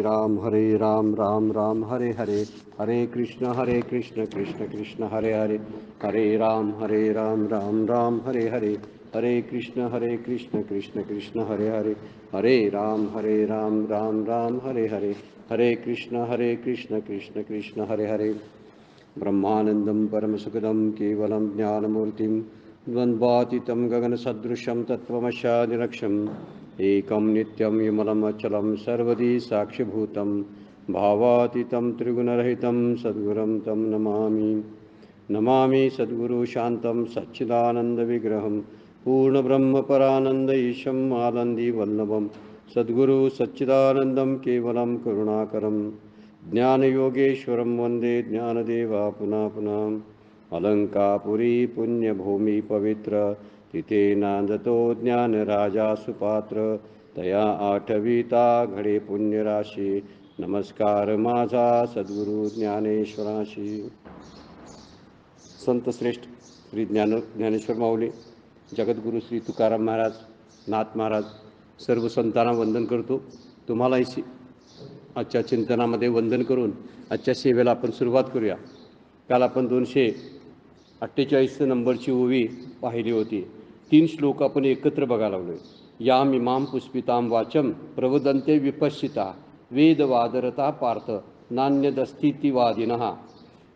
राम राम राम हरे हरे, हरे कृष्ण कृष्ण कृष्ण हरे हरे, हरे राम राम राम हरे हरे, हरे कृष्ण कृष्ण कृष्ण हरे हरे, हरे राम राम राम हरे हरे, हरे कृष्ण कृष्ण कृष्ण हरे हरे। ब्रह्मानंदं परमसुखदं केवलं ज्ञानमूर्तिं द्वन्द्वातीतं गगनसदृशं तत्त्वमशादिलक्ष्यम् एकं नित्यं विमलम् अचलं सर्वदी साक्षिभूतं भावातीतं त्रिगुणरहितं सद्गुरुं तं नमामि। नमामि सद्गुरु शान्तं सच्चिदानन्दविग्रहं पूर्णब्रह्मपरानन्द ईशम् आनन्दिवल्लभं सद्गुरु सच्चिदानन्दं केवलं करुणाकरं ज्ञानयोगेश्वरं वन्दे ज्ञानदेवा पुनः पुनः। अलंकापुरी पुण्यभूमि पवित्र तिथे नांदतो ज्ञानराजा सुपात्र, तया आठविता घडे पुण्यराशी नमस्कार माझा सद्गुरु ज्ञानेश्वराशी। संत श्रेष्ठ श्री ज्ञानेश्वर माऊली, जगद्गुरू श्री तुकाराम महाराज, नाथ महाराज, सर्व संतांना वंदन करतो। तुम्हालाही आजच्या चिंतनामध्ये वंदन करून आजच्या सेवेला आपण सुरुवात करूया। काल आपण 248 नंबरची ओवी पाहिली होती। 3 श्लोक आपण एकत्र बघायला लागलोय। याम इमाम पुष्पिताम वाचम प्रवदन्ते विपश्चिता वेदवादरता पार्थ नान्यदस्तीतिवादिनः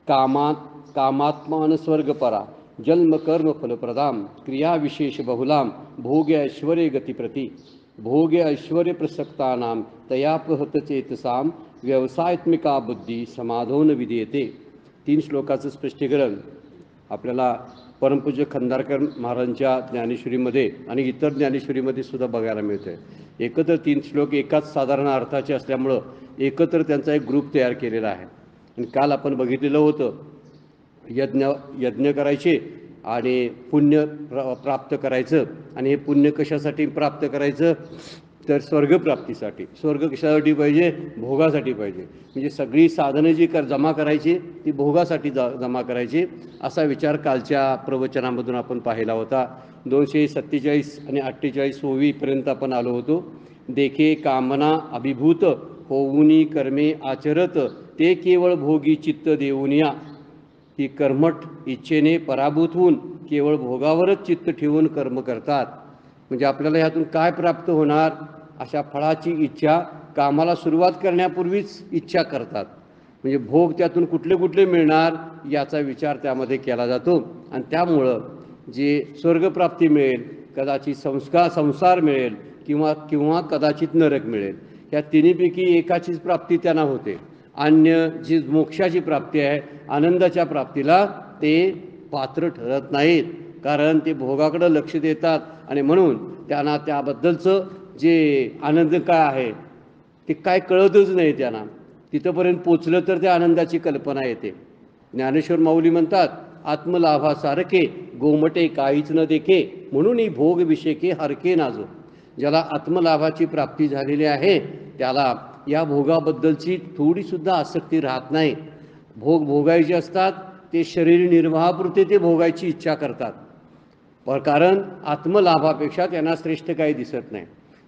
कामात्मान स्वर्गपरा जन्म कर्म फलप्रदाम क्रिया विशेष बहुलाम भोग्य ऐश्वर्य गतिप्रती भोग्य ऐश्वर्य प्रसक्तानाम तयापहत चेतसाम व्यवसायात्मिका बुद्धी समाधोन विधेयते। 3 श्लोकाचं स्पष्टीकरण आपल्याला परमपूज्य खंदारकर महाराजांच्या ज्ञानेश्वरीमध्ये आणि इतर ज्ञानेश्वरीमध्ये सुद्धा बघायला मिळते। एकत्र 3 श्लोक एकाच साधारण अर्थाचे असल्यामुळं एकत्र त्यांचा एक ग्रुप तयार केलेला आहे। आणि काल आपण बघितलेलं होतं, यज्ञ करायचे आणि पुण्य प्राप्त करायचं। आणि हे पुण्य कशासाठी प्राप्त करायचं तर स्वर्गप्राप्तीसाठी। स्वर्ग कशासाठी पाहिजे? भोगासाठी पाहिजे। म्हणजे सगळी साधनं जी जमा करायची ती भोगासाठी जमा करायची, असा विचार कालच्या प्रवचनामधून आपण पाहिला होता। 247 आणि 48 ओवीपर्यंत आपण आलो होतो। देखे कामना अभिभूत होऊनी कर्मे आचरत ते केवळ भोगी चित्त देऊनिया। ती कर्मठ इच्छेने पराभूत होऊन केवळ भोगावरच चित्त ठेवून कर्म करतात। म्हणजे आपल्याला ह्यातून काय प्राप्त होणार अशा फळाची इच्छा कामाला सुरुवात करण्यापूर्वीच इच्छा करतात। म्हणजे भोग त्यातून कुठले कुठले मिळणार याचा विचार त्यामध्ये केला जातो। आणि त्यामुळं जे स्वर्गप्राप्ती मिळेल, कदाचित संसार मिळेल किंवा कदाचित नरक मिळेल, या तिन्हीपैकी एकाचीच प्राप्ती त्यांना होते। अन्य जी मोक्षाची प्राप्ती आहे, आनंदाच्या प्राप्तीला ते पात्र ठरत नाहीत, कारण ते भोगाकडे लक्ष देतात आणि म्हणून त्यांना त्याबद्दलचं जे आनंद काय आहे ते काय कळतच नाही त्यांना। तिथंपर्यंत पोचलं तर त्या आनंदाची कल्पना येते। ज्ञानेश्वर माऊली म्हणतात, आत्मलाभासारखे गोमटे काहीच न देखे म्हणून ही भोग विषेके हरके नाजो। ज्याला आत्मलाभाची प्राप्ती झालेली आहे त्याला या भोगाबद्दलची थोडीसुद्धा आसक्ती राहत नाही। भोग भोगायचे असतात ते शरीर निर्वाहापुरते ते भोगायची इच्छा करतात, कारण आत्मलाभापेक्षा त्यांना श्रेष्ठ काही दिसत नाही।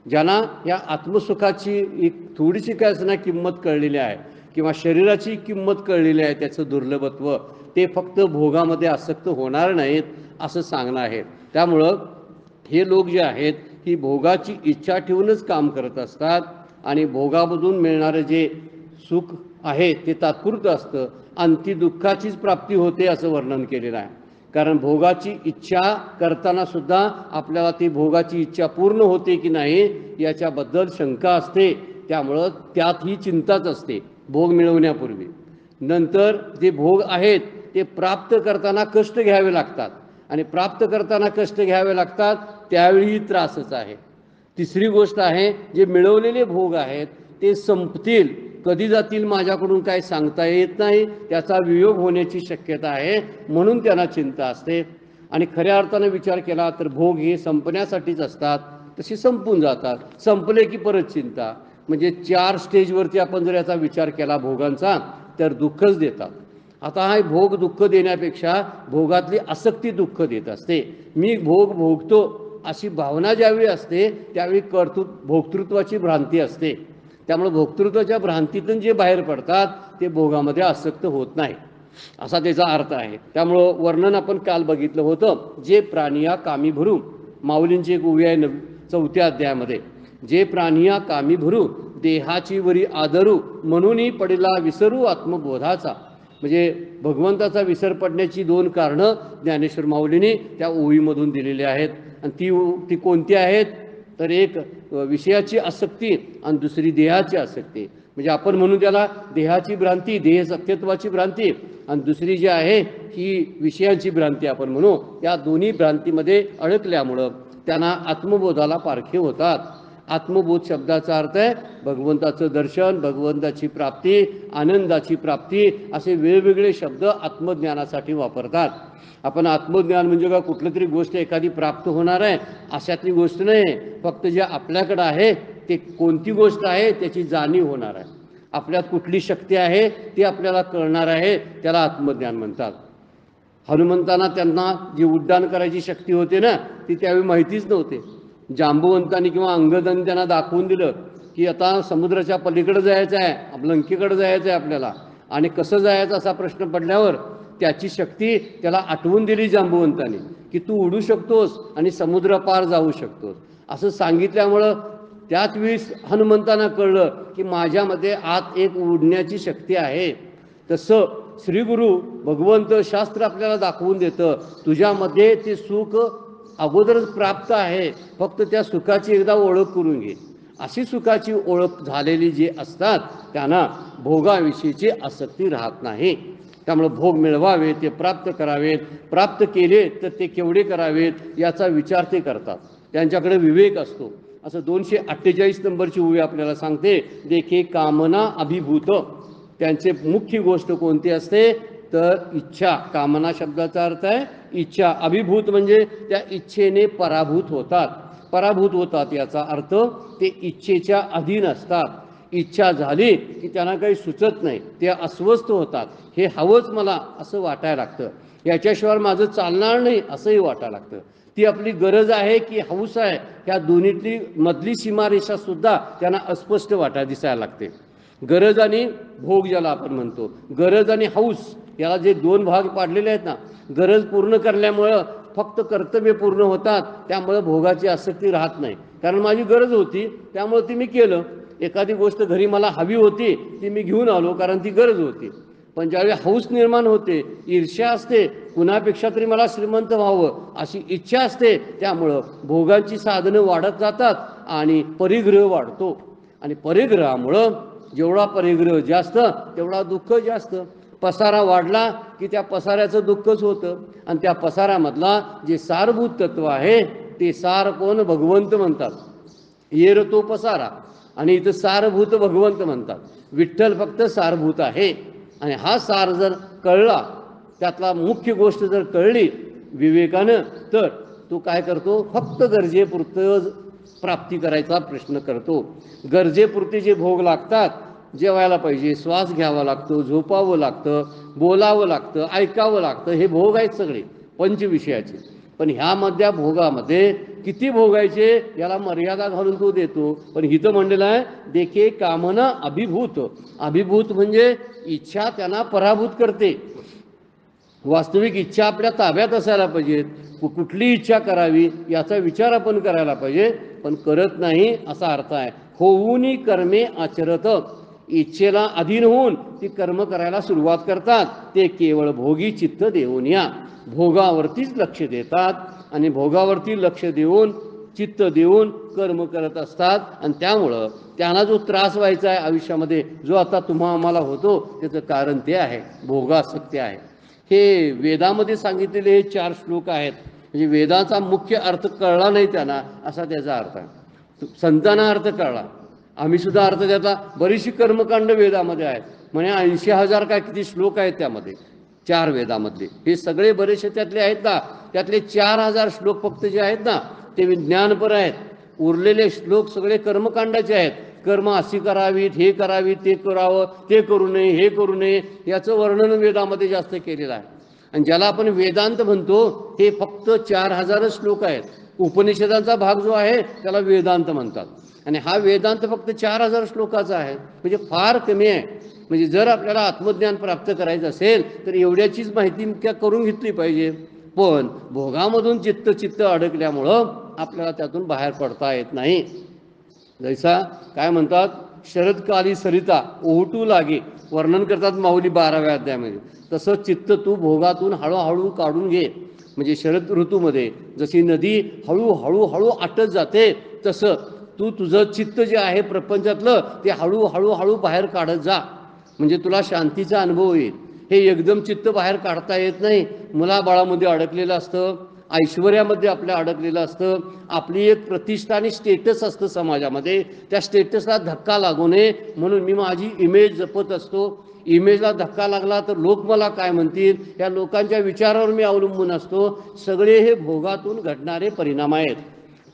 ज्यांना या आत्मसुखाची एक थोडीशी काय असणार किंमत कळलेली आहे किंवा शरीराची किंमत कळलेली आहे, त्याचं दुर्लभत्व, ते फक्त भोगामध्ये आसक्त होणार नाहीत असं सांगणं आहे। त्यामुळं हे लोक जे आहेत ही भोगाची इच्छा ठेवूनच काम करत असतात आणि भोगामधून मिळणारं जे सुख आहे ते तात्पुरतं असतं आणि ती दुःखाचीच प्राप्ती होते असं वर्णन केलेलं आहे। कारण भोगाची इच्छा करताना सुद्धा आपल्याला ती भोगाची इच्छा पूर्ण होते की नाही याच्याबद्दल शंका असते। त्यामुळं त्यात ही चिंताच असते भोग मिळवण्यापूर्वी। नंतर जे भोग आहेत ते प्राप्त करताना कष्ट घ्यावे लागतात आणि प्राप्त करताना कष्ट घ्यावे लागतात त्यावेळी त्रासच आहे। तिसरी गोष्ट आहे, जे मिळवलेले भोग आहेत ते संपतील, कधी जातील माझ्याकडून काय सांगता येत नाही, त्याचा वियोग होण्याची शक्यता आहे, म्हणून त्यांना चिंता असते। आणि खऱ्या अर्थानं विचार केला तर भोग हे संपण्यासाठीच असतात, तसे संपून जातात, संपले की परत चिंता। म्हणजे 4 स्टेजवरती आपण जर याचा विचार केला भोगांचा तर दुःखच देतात। आता हा भोग दुःख देण्यापेक्षा भोगातली आसक्ती दुःख देत असते। मी भोग भोगतो अशी भावना ज्यावेळी असते त्यावेळी भोक्तृत्वाची भ्रांती असते। त्यामुळे भोक्तृत्वाच्या भ्रांतीतून जे बाहेर पडतात ते भोगामध्ये आसक्त होत नाही, असा त्याचा अर्थ आहे. त्यामुळं वर्णन आपण काल बघितलं होतं, जे प्राणी या कामी भरू, माऊलींची एक ओवी आहे 4थ्या अध्यायामध्ये, जे प्राणी या कामी भरू देहाची वरी आदरू, म्हणूनही पडला विसरू आत्मबोधाचा. म्हणजे भगवंताचा विसर पडण्याची 2 कारणं ज्ञानेश्वर माऊलींनी त्या ओवीमधून दिलेली आहेत. आणि ती कोणती आहेत तर एक विषयाची आसक्ती आणि दुसरी देहाची आसक्ती. म्हणजे आपण म्हणून त्याला देहाची भ्रांती, देह सत्यत्वाची भ्रांती, आणि दुसरी जी आहे ही विषयांची भ्रांती आपण म्हणू. या दोन्ही भ्रांतीमध्ये अडकल्यामुळं त्यांना आत्मबोधाला पारखे होतात. आत्मबोध शब्दाचा अर्थ आहे भगवंताचं दर्शन, भगवंताची प्राप्ती, आनंदाची प्राप्ती, असे वेगवेगळे शब्द आत्मज्ञानासाठी वापरतात. आपण आत्मज्ञान म्हणजे का कुठलं तरी गोष्ट एखादी प्राप्त होणार आहे अशातली गोष्ट नाही, फक्त जे आपल्याकडं आहे ते कोणती गोष्ट आहे त्याची जाणीव होणार आहे. आपल्यात कुठली शक्ती आहे ती आपल्याला कळणार आहे, त्याला आत्मज्ञान म्हणतात. हनुमंतांना त्यांना जी उड्डाण करायची शक्ती होते ना ती त्यावेळी माहितीच नव्हते. जांबुवंतांनी किंवा अंगदांनी त्यांना दाखवून दिलं की आता समुद्राच्या पलीकडे जायचं आहे, लंकेकडे जायचं आहे आपल्याला, आणि कसं जायचं असा प्रश्न पडल्यावर त्याची शक्ती त्याला आठवून दिली जांबुवंतांनी की तू उडू शकतोस आणि समुद्रपार जाऊ शकतोस. असं सांगितल्यामुळं त्याच वेळेस हनुमंतांना कळलं की माझ्यामध्ये आत एक उडण्याची शक्ती आहे. तसं श्री गुरु भगवंत शास्त्र आपल्याला दाखवून देतं, तुझ्यामध्ये ते सुख अगोदरच प्राप्त आहे, फक्त त्या सुखाची एकदा ओळख करून घे. अशी सुखाची ओळख झालेली जी असतात त्यांना भोगाविषयीची आसक्ती राहत नाही. त्यामुळे भोग मिळवावे, ते प्राप्त करावेत, प्राप्त केले तर ते केवढे करावेत याचा विचार ते करतात, त्यांच्याकडे विवेक असतो. असं 248 नंबरची ओवी आपल्याला सांगते, देखे कामना अभिभूत. त्यांचे मुख्य गोष्ट कोणती असते तर इच्छा. कामना शब्दाचा अर्थ आहे इच्छा, अभिभूत म्हणजे त्या इच्छेने पराभूत होतात. पराभूत होतात याचा अर्थ ते इच्छेच्या अधीन असतात. इच्छा झाली की त्यांना काही सुचत नाही, ते अस्वस्थ होतात. हे हवंच मला असं वाटायला लागतं, याच्याशिवाय माझं चालणार नाही असंही वाटायला लागतं. ती आपली गरज आहे की हौस आहे, ह्या दोन्हीतली मधली सीमारेषा सुद्धा त्यांना अस्पष्ट दिसायला लागते. गरज आणि भोग ज्याला आपण म्हणतो, गरज आणि हौस याला जे 2 भाग पाडलेले आहेत ना, गरज पूर्ण करण्यामुळं फक्त कर्तव्य पूर्ण होतात, त्यामुळं भोगाची आसक्ती राहत नाही. कारण माझी गरज होती त्यामुळे ती मी केलं. एखादी गोष्ट घरी मला हवी होती ती मी घेऊन आलो कारण ती गरज होती. पण ज्यावेळी हौस निर्माण होते, ईर्ष्या असते, कुणापेक्षा तरी मला श्रीमंत व्हावं अशी इच्छा असते, त्यामुळं भोगांची साधनं वाढत जातात आणि परिग्रह वाढतो. आणि परिग्रहामुळं जेवढा परिग्रह जास्त तेवढा दुःख जास्त. पसारा वाढला की त्या पसाऱ्याचं दुःखच होतं. आणि त्या पसाऱ्यामधला जे सारभूत तत्व आहे ते सार कोण भगवंत म्हणतात. येर तो पसारा आणि इथं सारभूत भगवंत म्हणतात. विठ्ठल फक्त सारभूत आहे. आणि हा सार जर कळला, त्यातला मुख्य गोष्ट जर कळली विवेकानं, तर तो काय करतो, फक्त गरजेपुरतं प्राप्ती करायचा प्रश्न करतो. गरजेपुरते जे भोग लागतात, जेवायला पाहिजे, श्वास घ्यावा लागतो, झोपावं लागतं, बोलावं लागतं, ऐकावं लागतं, हे भोग आहेत सगळे पंचविषयाचे. पण ह्यामधल्या भोगामध्ये किती भोगायचे याला मर्यादा घालून तो देतो. पण हिथं म्हणलेलं आहे देखे कामना अभिभूत. अभिभूत म्हणजे इच्छा त्यांना पराभूत करते. वास्तविक इच्छा आपल्या ताब्यात असायला पाहिजेत. कुठली इच्छा करावी याचा विचार आपण करायला पाहिजे, पण करत नाही असा अर्थ आहे. होऊनी कर्मे आचरत. इच्छेला अधीन होऊन ती कर्म करायला सुरुवात करतात. ते केवळ भोगी चित्त देऊन या भोगावरतीच लक्ष देतात आणि भोगावरती लक्ष देऊन चित्त देऊन कर्म करत असतात. आणि त्यामुळं त्यांना जो त्रास व्हायचा आहे आयुष्यामध्ये, जो आता आम्हाला होतो, त्याचं कारण ते आहे भोगासक्ती आहे. हे वेदामध्ये सांगितलेले हे 4 श्लोक आहेत. म्हणजे वेदाचा मुख्य अर्थ कळला नाही त्यांना असा त्याचा अर्थ आहे. संतांना अर्थ कळला, आम्ही सुद्धा अर्थ त्याचा. बरीचशी कर्मकांड वेदामध्ये आहेत, म्हणजे 80,000 काय किती श्लोक आहेत त्यामध्ये 4 वेदामधले. हे सगळे बरेचसे त्यातले आहेत ना, त्यातले 4,000 श्लोक फक्त जे आहेत ना ते विज्ञानपर आहेत. उरलेले श्लोक सगळे कर्मकांडाचे आहेत. कर्म अशी करावीत, हे करावीत, ते करावं, ते करू नये, हे करू नये, याचं वर्णन वेदामध्ये जास्त केलेलं आहे. आणि ज्याला आपण वेदांत म्हणतो हे फक्त 4,000 श्लोक आहेत. उपनिषदांचा भाग जो आहे त्याला वेदांत म्हणतात. आणि हा वेदांत फक्त 4000 श्लोकाचा आहे, म्हणजे फार कमी आहे. म्हणजे जर आपल्याला आत्मज्ञान प्राप्त करायचं असेल तर एवढ्याचीच माहिती करून घेतली पाहिजे. पण भोगामधून चित्त अडकल्यामुळं आपल्याला त्यातून बाहेर पडता येत नाही. जैसा काय म्हणतात, शरदकाली सरिता ओहटू लागे, वर्णन करतात माऊली 12व्या अध्यायामध्ये. तसं चित्त तू भोगातून हळूहळू काढून घे. म्हणजे शरद ऋतूमध्ये जशी नदी हळूहळू आटत जाते, तसं तू तुझं चित्त जे आहे प्रपंचातलं ते हळूहळू बाहेर काढत जा. म्हणजे तुला शांतीचा अनुभव येईल. हे एकदम चित्त बाहेर काढता येत नाही. मुलाबाळामध्ये अडकलेलं असतं, ऐश्वर्यामध्ये आपल्या अडकलेलं असतं, आपली एक प्रतिष्ठा आणि स्टेटस असतं समाजामध्ये. त्या स्टेटसला धक्का लागू नये म्हणून मी माझी इमेज जपत असतो. इमेजला धक्का लागला तर लोक मला काय म्हणतील, या लोकांच्या विचारावर मी अवलंबून असतो. सगळे हे भोगातून घडणारे परिणाम आहेत.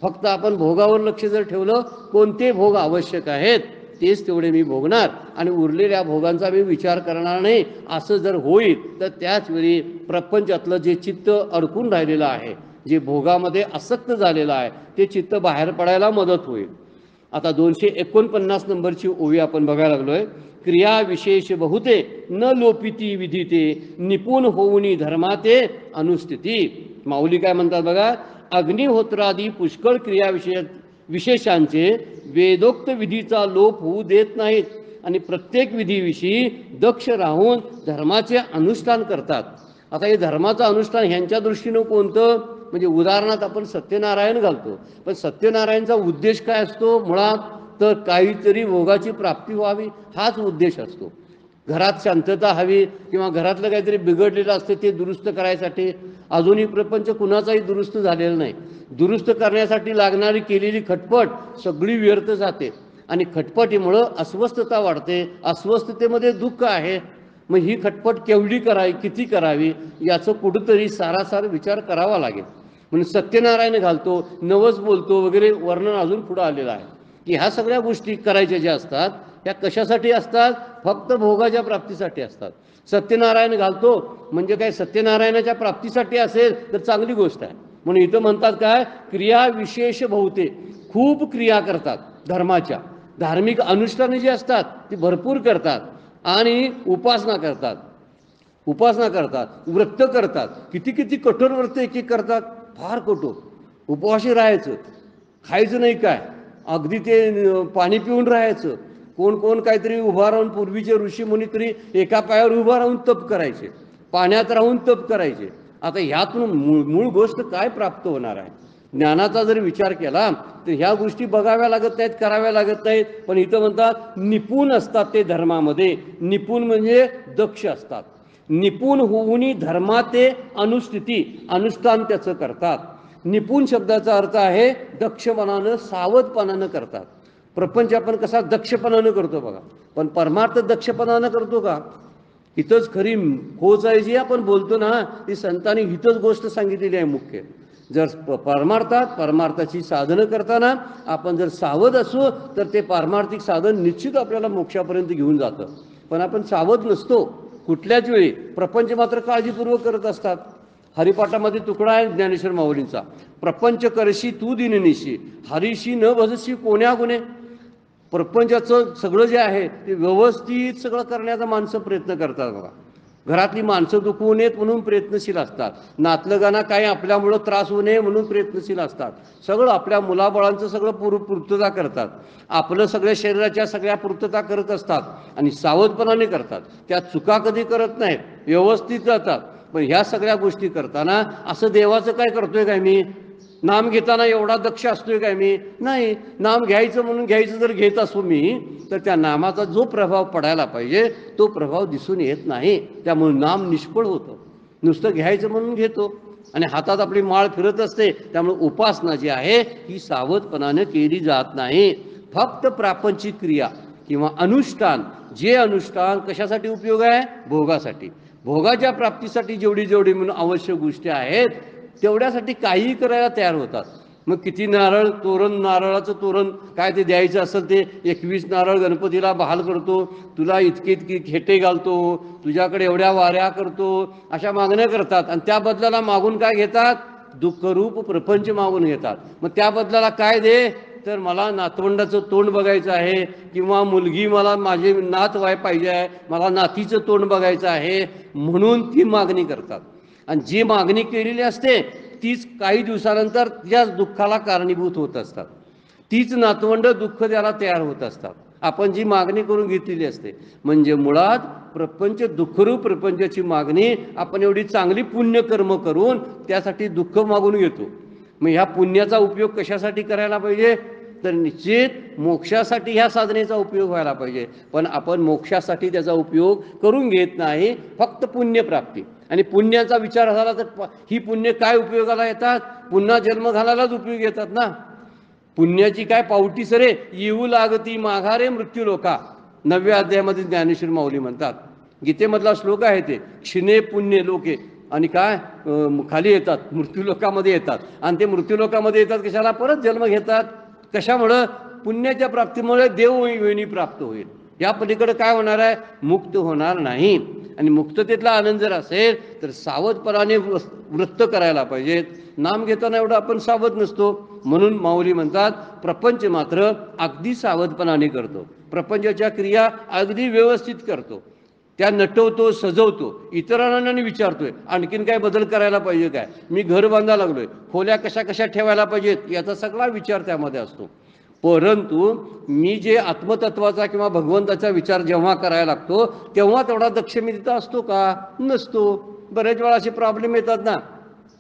फक्त आपण भोगावर लक्ष जर ठेवलं, कोणते भोग आवश्यक आहेत तेच तेवढे मी भोगणार आणि उरलेल्या भोगांचा मी विचार करणार नाही, असं जर होईल तर त्याच वेळी प्रपंचातलं जे चित्त अडकून राहिलेलं आहे, जे भोगामध्ये आसक्त झालेलं आहे, ते चित्त बाहेर पडायला मदत होईल. आता 249 नंबरची ओवी आपण बघायला लागलोय. क्रिया विशेष बहुते न लोपिती विधिते, निपुण होऊनी धर्माते अनुस्थिती. माऊली काय म्हणतात बघा, अग्निहोत्रादी पुष्कळ क्रिया विशेषांचे वेदोक्त विधीचा लोप होऊ देत नाहीत आणि प्रत्येक विधीविषयी दक्ष राहून धर्माचे अनुष्ठान करतात. आता हे धर्माचं अनुष्ठान ह्यांच्या दृष्टीनं कोणतं, म्हणजे उदाहरणार्थ आपण सत्यनारायण घालतो, पण सत्यनारायणचा उद्देश काय असतो मुळात, तर काहीतरी भोगाची प्राप्ती व्हावी हाच उद्देश असतो. घरात शांतता हवी किंवा घरातलं काहीतरी बिघडलेलं असतं ते दुरुस्त करायसाठी. अजूनही प्रपंच कुणाचाही दुरुस्त झालेला नाही. दुरुस्त करण्यासाठी लागणारी केलेली खटपट सगळी व्यर्थ जाते आणि खटपटीमुळं अस्वस्थता वाढते. अस्वस्थतेमध्ये दुःख आहे. मग ही खटपट केवढी करावी, किती करावी, याचं कुठंतरी सारासार विचार करावा लागेल. म्हणून सत्यनारायण घालतो, नवस बोलतो वगैरे वर्णन अजून पुढं आलेलं आहे की ह्या सगळ्या गोष्टी करायच्या ज्या असतात त्या कशासाठी असतात, फक्त भोगाच्या प्राप्तीसाठी असतात. सत्यनारायण घालतो म्हणजे काय, सत्यनारायणाच्या प्राप्तीसाठी असेल तर चांगली गोष्ट आहे. म्हणून इथं म्हणतात काय, क्रिया विशेष बहुते, खूप क्रिया करतात धर्माच्या, धार्मिक अनुष्ठाने जी असतात ती भरपूर करतात आणि उपासना करतात, व्रत करतात. किती कठोर व्रत एक करतात, फार कठोर. उपवाशी राहायचं, खायचं नाही काय, अगदी ते पाणी पिऊन राहायचं. कोण काहीतरी उभा राहून, पूर्वीचे ऋषी मुनी तरी एका पायावर उभा राहून तप करायचे, पाण्यात राहून तप करायचे. आता ह्यातून मूळ गोष्ट काय प्राप्त होणार आहे. ज्ञानाचा जर विचार केला तर ह्या गोष्टी बघाव्या लागत नाहीत, कराव्या लागत नाहीत. पण इथं म्हणतात निपुण असतात ते धर्मामध्ये. निपुण म्हणजे दक्ष असतात. निपुण होऊनी धर्माते अनुस्थिती, अनुष्ठान त्याचं करतात. निपुण शब्दाचा अर्थ आहे दक्षपणानं, सावधपणानं करतात. प्रपंच आपण कसा दक्षपणानं करतो बघा, पण परमार्थ दक्षपणानं करतो का. इथंच खरी खोच आहे जी आपण बोलतो ना, ती संतांनी हितच गोष्ट सांगितलेली आहे मुख्य. जर परमार्थाची साधनं करताना आपण जर सावध असू तर ते पारमार्थिक साधन निश्चित आपल्याला मोक्षापर्यंत घेऊन जातं. पण आपण सावध नसतो कुठल्याच वेळी. प्रपंच मात्र काळजीपूर्वक करत असतात. हरिपाठामध्ये तुकडा आहे ज्ञानेश्वर माऊलींचा, प्रपंच करशी तू दिननिशी, हरीशी न भजशी कोण्या गुणे. प्रपंचाचं सगळं जे आहे ते व्यवस्थित सगळं करण्याचा माणसं प्रयत्न करतात बघा. घरातली माणसं दुखवू नयेत म्हणून प्रयत्नशील असतात. नातलगांना काही आपल्यामुळं त्रास होऊ नये म्हणून प्रयत्नशील असतात. सगळं आपल्या मुलाबाळांचं सगळं पूर्तता करतात. आपलं सगळ्या शरीराच्या सगळ्या पूर्तता करत असतात आणि सावधपणाने करतात. त्या चुका कधी करत नाहीत, व्यवस्थित जातात. पण ह्या सगळ्या गोष्टी करताना असं देवाचं काय करतोय काय मी, नाम घेताना एवढा दक्ष असतोय काय मी, नाही. नाम घ्यायचं म्हणून घ्यायचं जर घेत असो मी, तर त्या नामाचा जो प्रभाव पडायला पाहिजे तो प्रभाव दिसून येत नाही. त्यामुळे नाम निष्फळ होतं. नुसतं घ्यायचं म्हणून घेतो आणि हातात आपली माळ फिरत असते. त्यामुळे उपासना जी आहे ही सावधपणाने केली जात नाही. फक्त प्रापंचिक क्रिया किंवा अनुष्ठान, जे अनुष्ठान कशासाठी उपयोग आहे, भोगासाठी. भोगाच्या प्राप्तीसाठी जेवढी म्हणून आवश्यक गोष्टी आहेत तेवढ्यासाठी काहीही करायला तयार होतात. मग किती नारळ, तोरण, नारळाचं तोरण काय ते द्यायचं असेल ते 21 नारळ गणपतीला बहाल करतो, तुला इतकी खेटे घालतो, तुझ्याकडे एवढ्या वाऱ्या करतो, अशा मागण्या करतात. आणि त्या बदल्याला मागून काय घेतात, दुःखरूप प्रपंच मागून घेतात. मग त्या बदल्याला काय दे, तर मला नातवंडाचं तोंड बघायचं आहे, किंवा मुलगी मला माझे नात पाहिजे आहे, मला नातीचं तोंड बघायचं आहे, म्हणून ती मागणी करतात. आणि जी मागणी केलेली असते तीच काही दिवसानंतर त्याच दुःखाला कारणीभूत होत असतात. तीच नातवंड दुःख द्यायला तयार होत असतात, आपण जी मागणी करून घेतलेली असते. म्हणजे मुळात प्रपंच, दुःखरूप प्रपंचाची मागणी आपण एवढी चांगली पुण्यकर्म करून त्यासाठी दुःख मागून घेतो. मग ह्या पुण्याचा उपयोग कशासाठी करायला पाहिजे? तर निश्चित मोक्षासाठी ह्या साधनेचा उपयोग व्हायला पाहिजे. पण आपण मोक्षासाठी त्याचा उपयोग करून घेत नाही, फक्त पुण्यप्राप्ती. आणि पुण्याचा विचार झाला तर ही पुण्य काय उपयोगाला येतात? पुन्हा जन्म घालायलाच उपयोग येतात ना. पुण्याची काय पावटी सरे, येऊ लागती माघारे मृत्यू लोका, 9व्या अध्यायामध्ये ज्ञानेश्वर माऊली म्हणतात. गीतेमधला श्लोक आहे ते, क्षिणे पुण्य लोके, आणि काय खाली येतात मृत्यूलोकामध्ये येतात. आणि ते मृत्यूलोकामध्ये येतात कशाला? परत जन्म घेतात. कशामुळं? पुण्याच्या प्राप्तीमुळे देवयोनी प्राप्त होईल. या पलीकडे काय होणार आहे? मुक्त होणार नाही. आणि मुक्ततेतला आनंद जर असेल तर सावधपणाने वृत्त करायला पाहिजेत. नाम घेताना एवढं आपण सावध नसतो. म्हणून माऊली म्हणतात, प्रपंच मात्र अगदी सावधपणाने करतो, प्रपंचाच्या क्रिया अगदी व्यवस्थित करतो, त्या नटवतो, सजवतो, इतरांना विचारतोय आणखीन काय बदल करायला पाहिजे काय, मी घर बांधायला लागलोय, खोल्या कशा कशा ठेवायला पाहिजेत, याचा सगळा विचार त्यामध्ये असतो. परंतु मी जे आत्मतत्वाचा किंवा भगवंताचा विचार जेव्हा करायला लागतो तेव्हा तेवढा दक्ष मी तिथं असतो का? नसतो. बरेच वेळा असे प्रॉब्लेम येतात ना.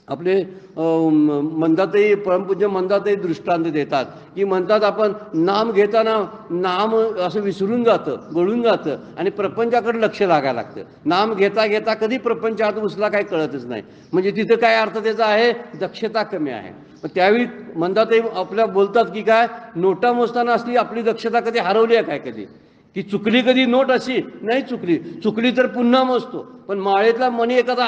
आपले मंदातही, परमपूज्य मंदातही दृष्टांत देतात की म्हणतात आपण नाम घेताना नाम असं विसरून जातं, गळून जातं आणि प्रपंचाकडे लक्ष लागायला लागतं. नाम घेता घेता कधी प्रपंचात घुसला काय कळतच नाही. म्हणजे तिथं काय अर्थ त्याचा आहे? दक्षता कमी आहे. त्यावेळी मंदातही आपल्या बोलतात की काय, नोटा मोजताना असली आपली दक्षता कधी हरवली आहे काय? कधी की चुकली कधी नोट? अशी नाही चुकली. चुकली तर पुन्हा मोजतो. पण माळेतला मणी एखादा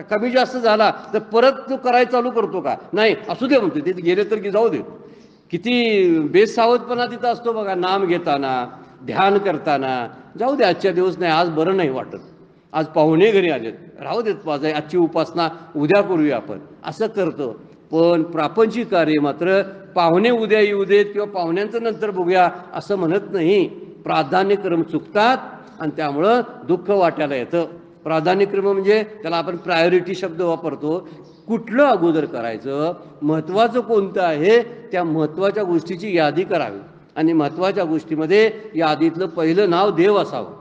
कमी जास्त झाला तर परत तो करायला चालू करतो का? नाही, असू दे म्हणतो, तिथे गेले तर की जाऊ दे. किती बेसावधपणा तिथं असतो बघा. नाम घेताना, ध्यान करताना, जाऊ दे आजच्या दिवस नाही, आज बरं नाही वाटत, आज पाहुणे घरी आलेत, राहू देत, माझं आजची उपासना उद्या करूया आपण, असं करतो. पण प्रापंचिक कार्य मात्र पाहुणे उद्या येऊ देत किंवा पाहुण्यांचं नंतर बघूया असं म्हणत नाही. प्राधान्यक्रम चुकतात आणि त्यामुळं दुःख वाटायला येतं. प्राधान्यक्रम म्हणजे त्याला आपण प्रायोरिटी शब्द वापरतो. कुठलं अगोदर करायचं, महत्त्वाचं कोणतं आहे, त्या महत्त्वाच्या गोष्टीची यादी करावी. आणि महत्त्वाच्या गोष्टीमध्ये यादीतलं पहिलं नाव देव असावं.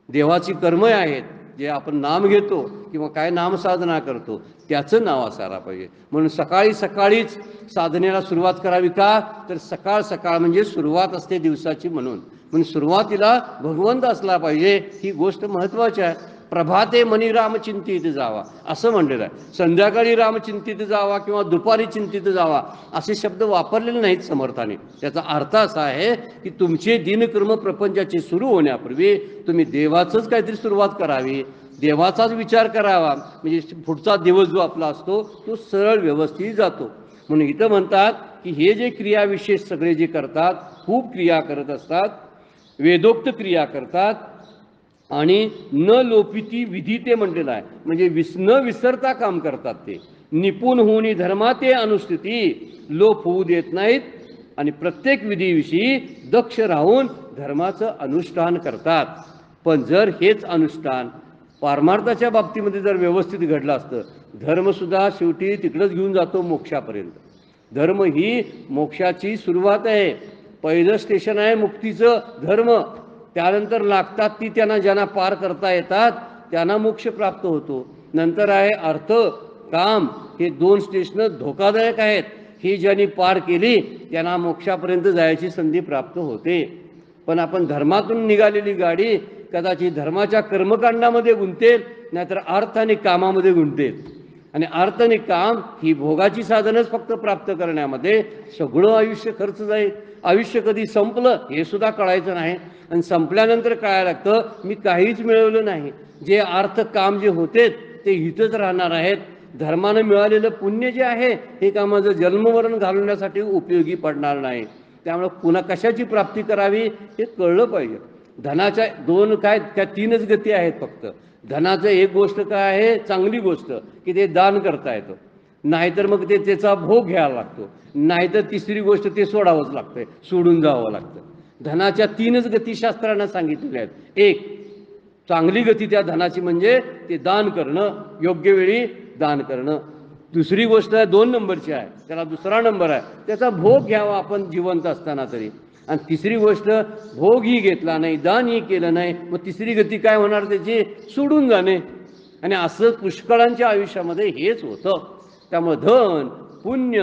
देवाची कर्म आहेत, जे आपण नाम घेतो किंवा काय नामसाधना करतो त्याचं नाव असायला पाहिजे. म्हणून सकाळी सकाळीच साधनेला सुरुवात करावी. का? तर सकाळ सकाळ म्हणजे सुरुवात असते दिवसाची. म्हणून सुरुवातीला भगवंत असला पाहिजे, ही गोष्ट महत्त्वाची आहे. प्रभाते मनी राम चिंतित जावा असं म्हणलेलं आहे. संध्याकाळी राम चिंतित जावा किंवा दुपारी चिंतित जावा असे शब्द वापरलेले नाहीत समर्थाने. त्याचा अर्थ असा आहे की तुमचे दिनक्रम प्रपंचाचे सुरू होण्यापूर्वी तुम्ही देवाचंच काहीतरी सुरुवात करावी, देवाचाच विचार करावा. म्हणजे पुढचा दिवस जो आपला असतो तो सरळ व्यवस्थित जातो. म्हणून इथं म्हणतात की हे जे क्रियाविशेष सगळे जे करतात, खूप क्रिया करत असतात, वेदोक्त क्रिया करतात, आणि न लोपिती विधी ते म्हटलेलं आहे. म्हणजे न विसरता काम करतात. ते निपुण होऊन धर्माते अनुष्ठिती, लोप होऊ देत नाहीत आणि प्रत्येक विधीविषयी दक्ष राहून धर्माचं अनुष्ठान करतात. पण जर हेच अनुष्ठान पारमार्थाच्या बाबतीमध्ये जर व्यवस्थित घडलं असतं, धर्मसुद्धा शेवटी तिकडंच घेऊन जातो मोक्षापर्यंत. धर्म ही मोक्षाची सुरुवात आहे. पहिलं स्टेशन आहे मुक्तीचं धर्म. त्यानंतर लागतात ती त्यांना ज्यांना पार करता येतात त्यांना मोक्ष प्राप्त होतो. नंतर आहे अर्थ, काम. हे 2 स्टेशन धोकादायक आहेत. ही ज्यांनी पार केली त्यांना मोक्षापर्यंत जायची संधी प्राप्त होते. पण आपण धर्मातून निघालेली गाडी कदाचित धर्माच्या कर्मकांडामध्ये गुंतेल, नाहीतर अर्थ आणि कामामध्ये गुंतेल. आणि अर्थ आणि काम ही भोगाची साधनच फक्त प्राप्त करण्यामध्ये सगळं आयुष्य खर्च जाईल. आयुष्य कधी संपलं हे सुद्धा कळायचं नाही. आणि संपल्यानंतर कळायला लागतं मी काहीच मिळवलं नाही. जे अर्थ काम जे होते ते इथंच राहणार आहेत. धर्मानं मिळालेलं पुण्य जे आहे हे कामाचं जन्ममरण घालवण्यासाठी उपयोगी पडणार नाही. त्यामुळे पुन्हा कशाची प्राप्ती करावी हे कळलं पाहिजे. धनाच्या 2 काय त्या 3च गती आहेत फक्त. धनाचं एक गोष्ट काय आहे, चांगली गोष्ट की ते दान करता येतं. नाहीतर मग त्याचा भोग घ्यावा लागतो, नाहीतर तिसरी गोष्ट ते सोडावंच लागतंय, सोडून जावं लागतं. धनाच्या 3च गती शास्त्रांना सांगितलेल्या आहेत. एक चांगली गती त्या धनाची म्हणजे ते दान करणं, योग्य वेळी दान करणं. दुसरी गोष्ट आहे 2 नंबरची आहे, त्याला दुसरा नंबर आहे, त्याचा भोग घ्यावा आपण जिवंत असताना तरी. आणि तिसरी गोष्ट भोगही घेतला नाही, दानही केलं नाही, मग तिसरी गती काय होणार त्याची? सोडून जाणे. आणि असं पुष्कळांच्या आयुष्यामध्ये हेच होतं. त्यामुळे धन पुण्य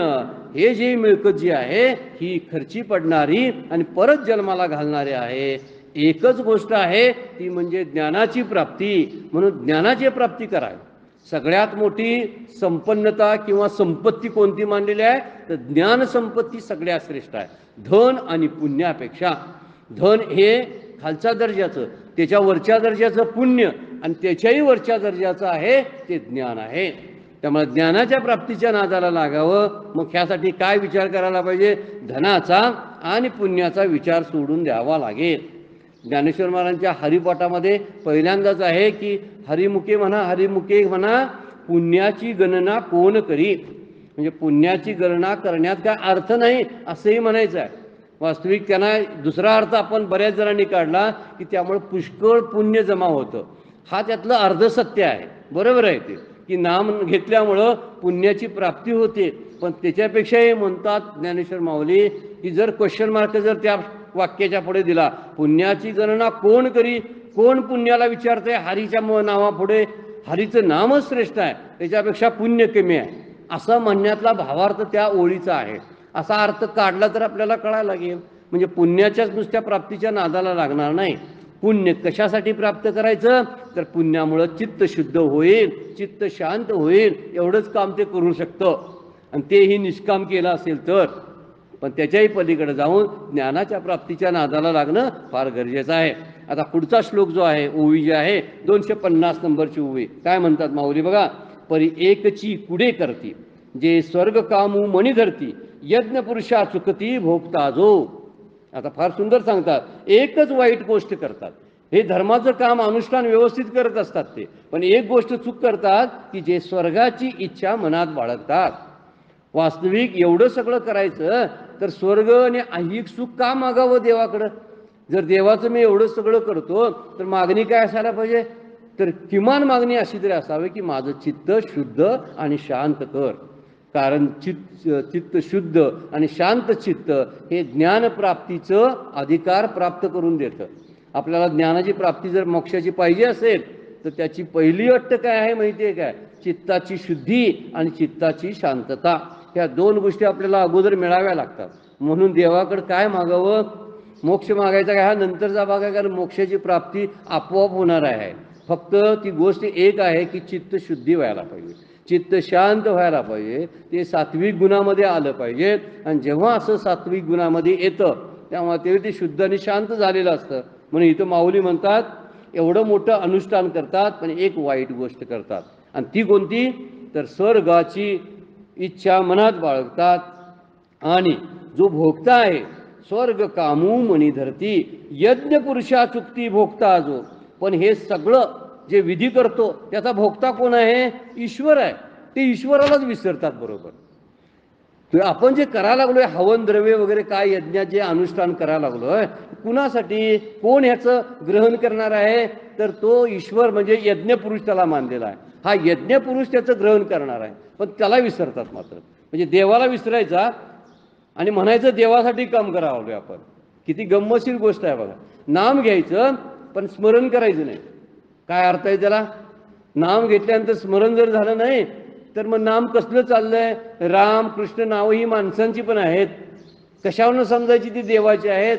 हे जे मिळकत जी आहे ही खर्ची पडणारी आणि परत जन्माला घालणारी आहे. एकच गोष्ट आहे ती म्हणजे ज्ञानाची प्राप्ती. म्हणून ज्ञानाची प्राप्ती करावी. सगळ्यात मोठी संपन्नता किंवा संपत्ती कोणती मानलेली आहे? तर ज्ञान संपत्ती सगळ्यात श्रेष्ठ आहे धन आणि पुण्यापेक्षा. धन हे खालच्या दर्जाचं, त्याच्या वरच्या दर्जाचं पुण्य, आणि त्याच्याही वरच्या दर्जाचं आहे ते ज्ञान आहे. त्यामुळे ज्ञानाच्या प्राप्तीच्या नादाला लागावं. मग ह्यासाठी काय विचार करायला पाहिजे? धनाचा आणि पुण्याचा विचार सोडून द्यावा लागेल. ज्ञानेश्वर महाराजांच्या हरिपाठामध्ये पहिल्यांदाच आहे की हरिमुखे म्हणा पुण्याची गणना कोण करी. म्हणजे पुण्याची गणना करण्यात काय अर्थ नाही असंही म्हणायचं आहे. वास्तविक त्यांना दुसरा अर्थ आपण बऱ्याच जणांनी काढला की त्यामुळे पुष्कळ पुण्य जमा होतं. हा त्यातलं अर्धसत्य आहे. बरोबर आहे ते की नाम घेतल्यामुळं पुण्याची प्राप्ती होते. पण त्याच्यापेक्षाही म्हणतात ज्ञानेश्वर माऊली की जर क्वेश्चन मार्क जर त्या वाक्याच्या पुढे दिला, पुण्याची गणना कोण करी, कोण पुण्याला विचारते? हरीच्या नावापुढे हरीचं नामच श्रेष्ठ आहे, त्याच्यापेक्षा पुण्य कमी आहे, असा म्हणण्यातला भावार्थ त्या ओळीचा आहे. असा अर्थ काढला तर आपल्याला कळायला लागेल. म्हणजे पुण्याच्याच नुसत्या प्राप्तीच्या नादाला लागणार नाही. पुण्य कशासाठी प्राप्त करायचं? तर पुण्यामुळं चित्त शुद्ध होईल, चित्त शांत होईल, एवढंच काम ते करू शकतं. आणि तेही निष्काम केलं असेल तर. पण त्याच्याही पलीकडे जाऊन ज्ञानाच्या प्राप्तीच्या नादाला लागणं फार गरजेचं आहे. आता पुढचा श्लोक जो आहे, ओवी जी आहे 250 नंबरची ओवी, काय म्हणतात माऊली बघा. परी एकची कुडे करती, जे स्वर्ग कामू मणी धरती, यज्ञ पुरुषा चुकती भोगता जो. आता फार सुंदर सांगतात. एकच वाईट गोष्ट करतात, हे धर्माचं काम अनुष्ठान व्यवस्थित करत असतात ते, पण एक गोष्ट चूक करतात की जे स्वर्गाची इच्छा मनात बाळगतात. वास्तविक एवढं सगळं करायचं तर स्वर्ग आणि ऐहिक सुख का मागावं देवाकडं? जर देवाचं मी एवढं सगळं करतो तर मागणी काय असायला पाहिजे? तर किमान मागणी अशी तरी असावी की माझं चित्त शुद्ध आणि शांत कर. कारण चित्त शुद्ध आणि शांत चित्त हे ज्ञानप्राप्तीचं अधिकार प्राप्त करून देतं. आपल्याला ज्ञानाची प्राप्ती जर मोक्षाची पाहिजे असेल तर त्याची पहिली अट काय आहे माहिती आहे काय? चित्ताची शुद्धी आणि चित्ताची शांतता. ह्या 2 गोष्टी आपल्याला अगोदर मिळाव्या लागतात. म्हणून देवाकडे काय मागावं? मोक्ष मागायचा काय? हा नंतरचा भाग आहे, कारण मोक्षाची प्राप्ती आपोआप होणार आहे. फक्त ती गोष्ट एक आहे की चित्त शुद्धी व्हायला पाहिजे, चित्त शांत व्हायला पाहिजे, ते सात्विक गुणामध्ये आलं पाहिजे. आणि जेव्हा असं सात्विक गुणामध्ये येतं तेव्हा ते शुद्ध आणि शांत झालेलं असतं. म्हणून इथं माऊली म्हणतात एवढं मोठं अनुष्ठान करतात पण एक वाईट गोष्ट करतात. आणि ती कोणती? तर स्वर्गाची इच्छा मनात बाळगतात. आणि जो भोगता आहे स्वर्ग कामू मणी धरती, यज्ञ पुरुषा चुकती भोगता जो. पण हे सगळं जे विधी करतो त्याचा भोगता कोण आहे? ईश्वर आहे. ते ईश्वरालाच विसरतात. बरोबर. आपण जे करायला लागलोय हवन द्रव्य वगैरे काय यज्ञाचे अनुष्ठान करायला लागलोय, कुणासाठी? कोण ह्याचं ग्रहण करणार आहे? तर तो ईश्वर म्हणजे यज्ञ पुरुष त्याला मानलेला आहे. हा यज्ञ पुरुष त्याचं ग्रहण करणार आहे, पण त्याला विसरतात मात्र. म्हणजे देवाला विसरायचा आणि म्हणायचं देवासाठी काम करावं लागलोय आपण. किती गंमतशीर गोष्ट आहे बघा. नाम घ्यायचं पण स्मरण करायचं नाही. काय अर्थ आहे त्याला? नाम घेतल्यानंतर स्मरण जर झालं नाही तर मग नाम कसलं चाललंय? राम कृष्ण नाव ही माणसांची पण आहेत, कशावरून समजायची ती देवाची आहेत?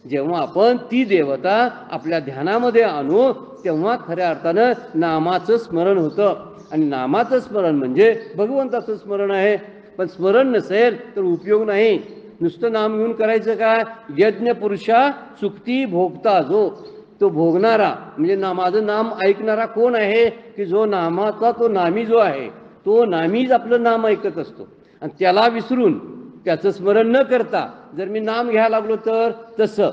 जेव्हा आपण ती देवता आपल्या ध्यानामध्ये आणू तेव्हा खऱ्या अर्थानं नामाचं स्मरण होतं. आणि नामाचं स्मरण म्हणजे भगवंताचं स्मरण आहे. पण स्मरण नसेल तर उपयोग नाही. नुसतं नाम घेऊन करायचं काय? यज्ञ पुरुषा चुकती भोगता जो. तो भोगणारा म्हणजे माझं नाम ऐकणारा कोण आहे? की जो नामाचा तो नामी जो आहे तो नामीच आपलं नाम ऐकत असतो. आणि त्याला विसरून त्याचं स्मरण न करता जर मी नाम घ्यायला लागलो तर तसं